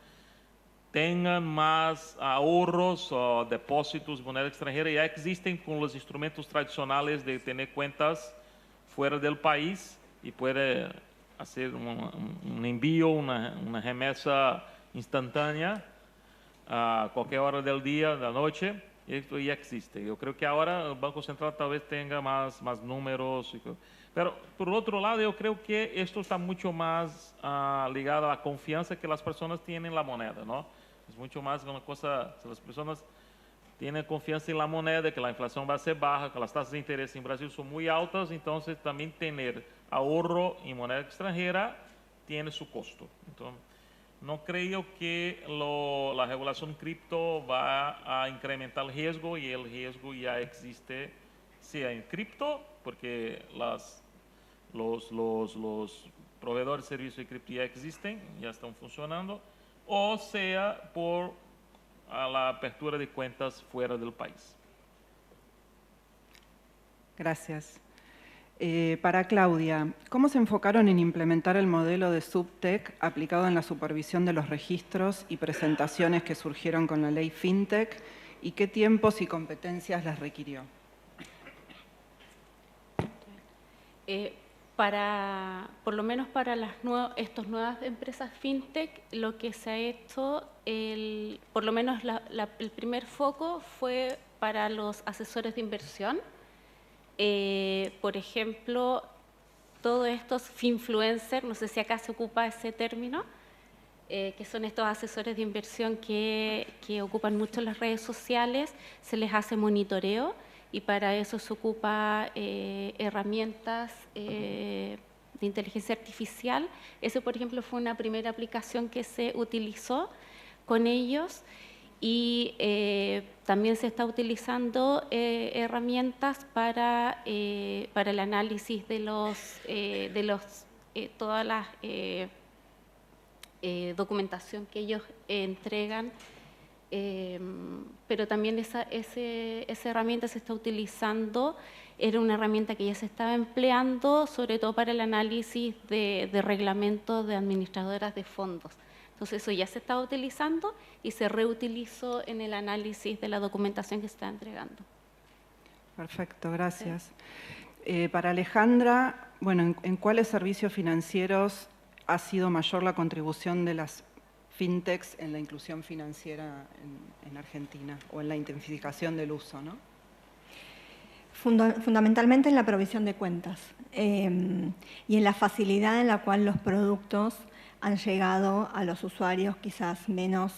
tengan más ahorros o depósitos de moneda extranjera ya existen con los instrumentos tradicionales de tener cuentas fuera del país y puede hacer un envío, una remesa instantánea a cualquier hora del día, de la noche. Esto ya existe. Yo creo que ahora el Banco Central tal vez tenga más números. Pero, por otro lado, yo creo que esto está mucho más ligado a la confianza que las personas tienen en la moneda, ¿no? Es mucho más una cosa, si las personas tienen confianza en la moneda, que la inflación va a ser baja, que las tasas de interés en Brasil son muy altas, entonces también tener ahorro en moneda extranjera tiene su costo. Entonces, no creo que la regulación cripto va a incrementar el riesgo, y el riesgo ya existe, sea en cripto, porque los proveedores de servicios de cripto ya existen, ya están funcionando, o sea por la apertura de cuentas fuera del país. Gracias. Para Claudia, ¿cómo se enfocaron en implementar el modelo de SupTech aplicado en la supervisión de los registros y presentaciones que surgieron con la ley FinTech, y qué tiempos y competencias les requirió? Por lo menos para estas nuevas empresas FinTech, lo que se ha hecho, por lo menos el primer foco fue para los asesores de inversión. Por ejemplo, todos estos finfluencers, no sé si acá se ocupa ese término, que son estos asesores de inversión que ocupan mucho las redes sociales, se les hace monitoreo y para eso se ocupa herramientas de inteligencia artificial. Ese, por ejemplo, fue una primera aplicación que se utilizó con ellos. Y también se está utilizando herramientas para el análisis de toda la documentación que ellos entregan, pero también esa herramienta se está utilizando, era una herramienta que ya se estaba empleando, sobre todo para el análisis de reglamentos de administradoras de fondos. Entonces eso ya se estaba utilizando y se reutilizó en el análisis de la documentación que se está entregando. Perfecto, gracias. Sí. Para Alejandra, bueno, ¿en cuáles servicios financieros ha sido mayor la contribución de las fintechs en la inclusión financiera en Argentina, o en la intensificación del uso, ¿no? Fundamentalmente en la provisión de cuentas y en la facilidad en la cual los productos han llegado a los usuarios quizás menos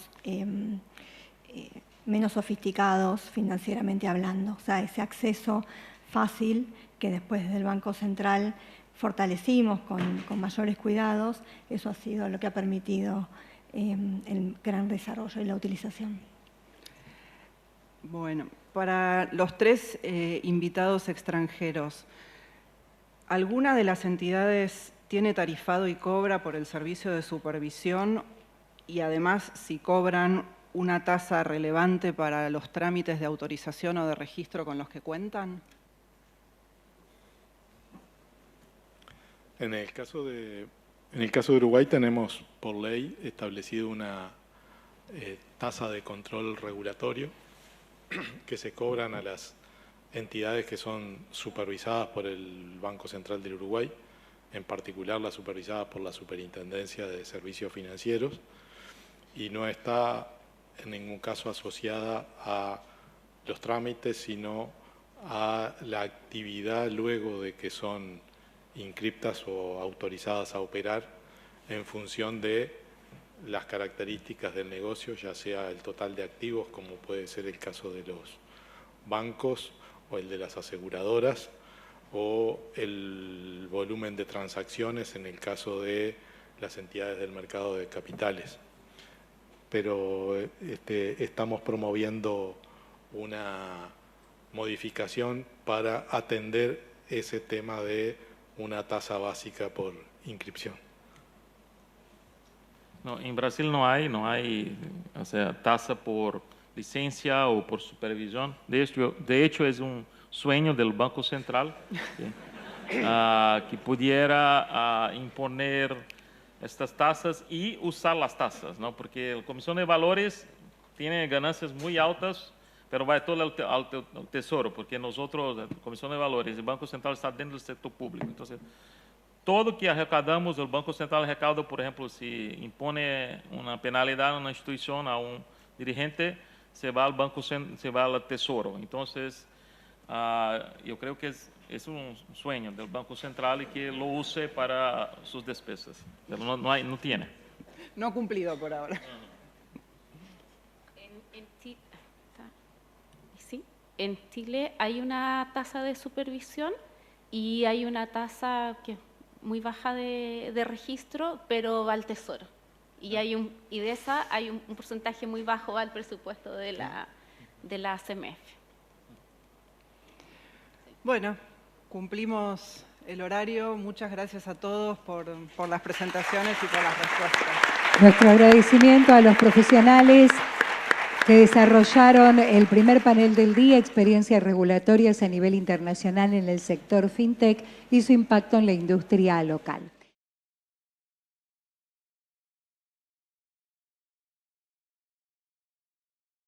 sofisticados financieramente hablando. O sea, ese acceso fácil que después del Banco Central fortalecimos con mayores cuidados, eso ha sido lo que ha permitido el gran desarrollo y la utilización. Bueno, para los tres invitados extranjeros, ¿alguna de las entidades tiene tarifado y cobra por el servicio de supervisión? Y además, si cobran una tasa relevante para los trámites de autorización o de registro con los que cuentan. En el caso de Uruguay tenemos por ley establecido una tasa de control regulatorio que se cobran a las entidades que son supervisadas por el Banco Central del Uruguay, en particular la supervisada por la Superintendencia de Servicios Financieros, y no está en ningún caso asociada a los trámites, sino a la actividad luego de que son inscriptas o autorizadas a operar en función de las características del negocio, ya sea el total de activos, como puede ser el caso de los bancos o el de las aseguradoras, o el volumen de transacciones en el caso de las entidades del mercado de capitales. Pero estamos promoviendo una modificación para atender ese tema de una tasa básica por inscripción. No, en Brasil no hay, o sea, tasa por licencia o por supervisión. De hecho es un sueño del Banco Central que pudiera imponer estas tasas y usar las tasas, ¿no? Porque la Comisión de Valores tiene ganancias muy altas, pero va todo al Tesoro, porque nosotros, la Comisión de Valores, el Banco Central está dentro del sector público. Entonces, todo que arrecadamos, el Banco Central arrecada, por ejemplo, si impone una penalidad a una institución, a un dirigente, se va al Tesoro. Entonces, yo creo que es un sueño del Banco Central y que lo use para sus despesas, pero no tiene. No cumplido por ahora. En Chile hay una tasa de supervisión y hay una tasa que es muy baja de registro, pero va al Tesoro. Y de esa hay un porcentaje muy bajo al presupuesto de la CMF. Bueno, cumplimos el horario. Muchas gracias a todos por las presentaciones y por las respuestas. Nuestro agradecimiento a los profesionales que desarrollaron el primer panel del día, experiencias regulatorias a nivel internacional en el sector fintech y su impacto en la industria local.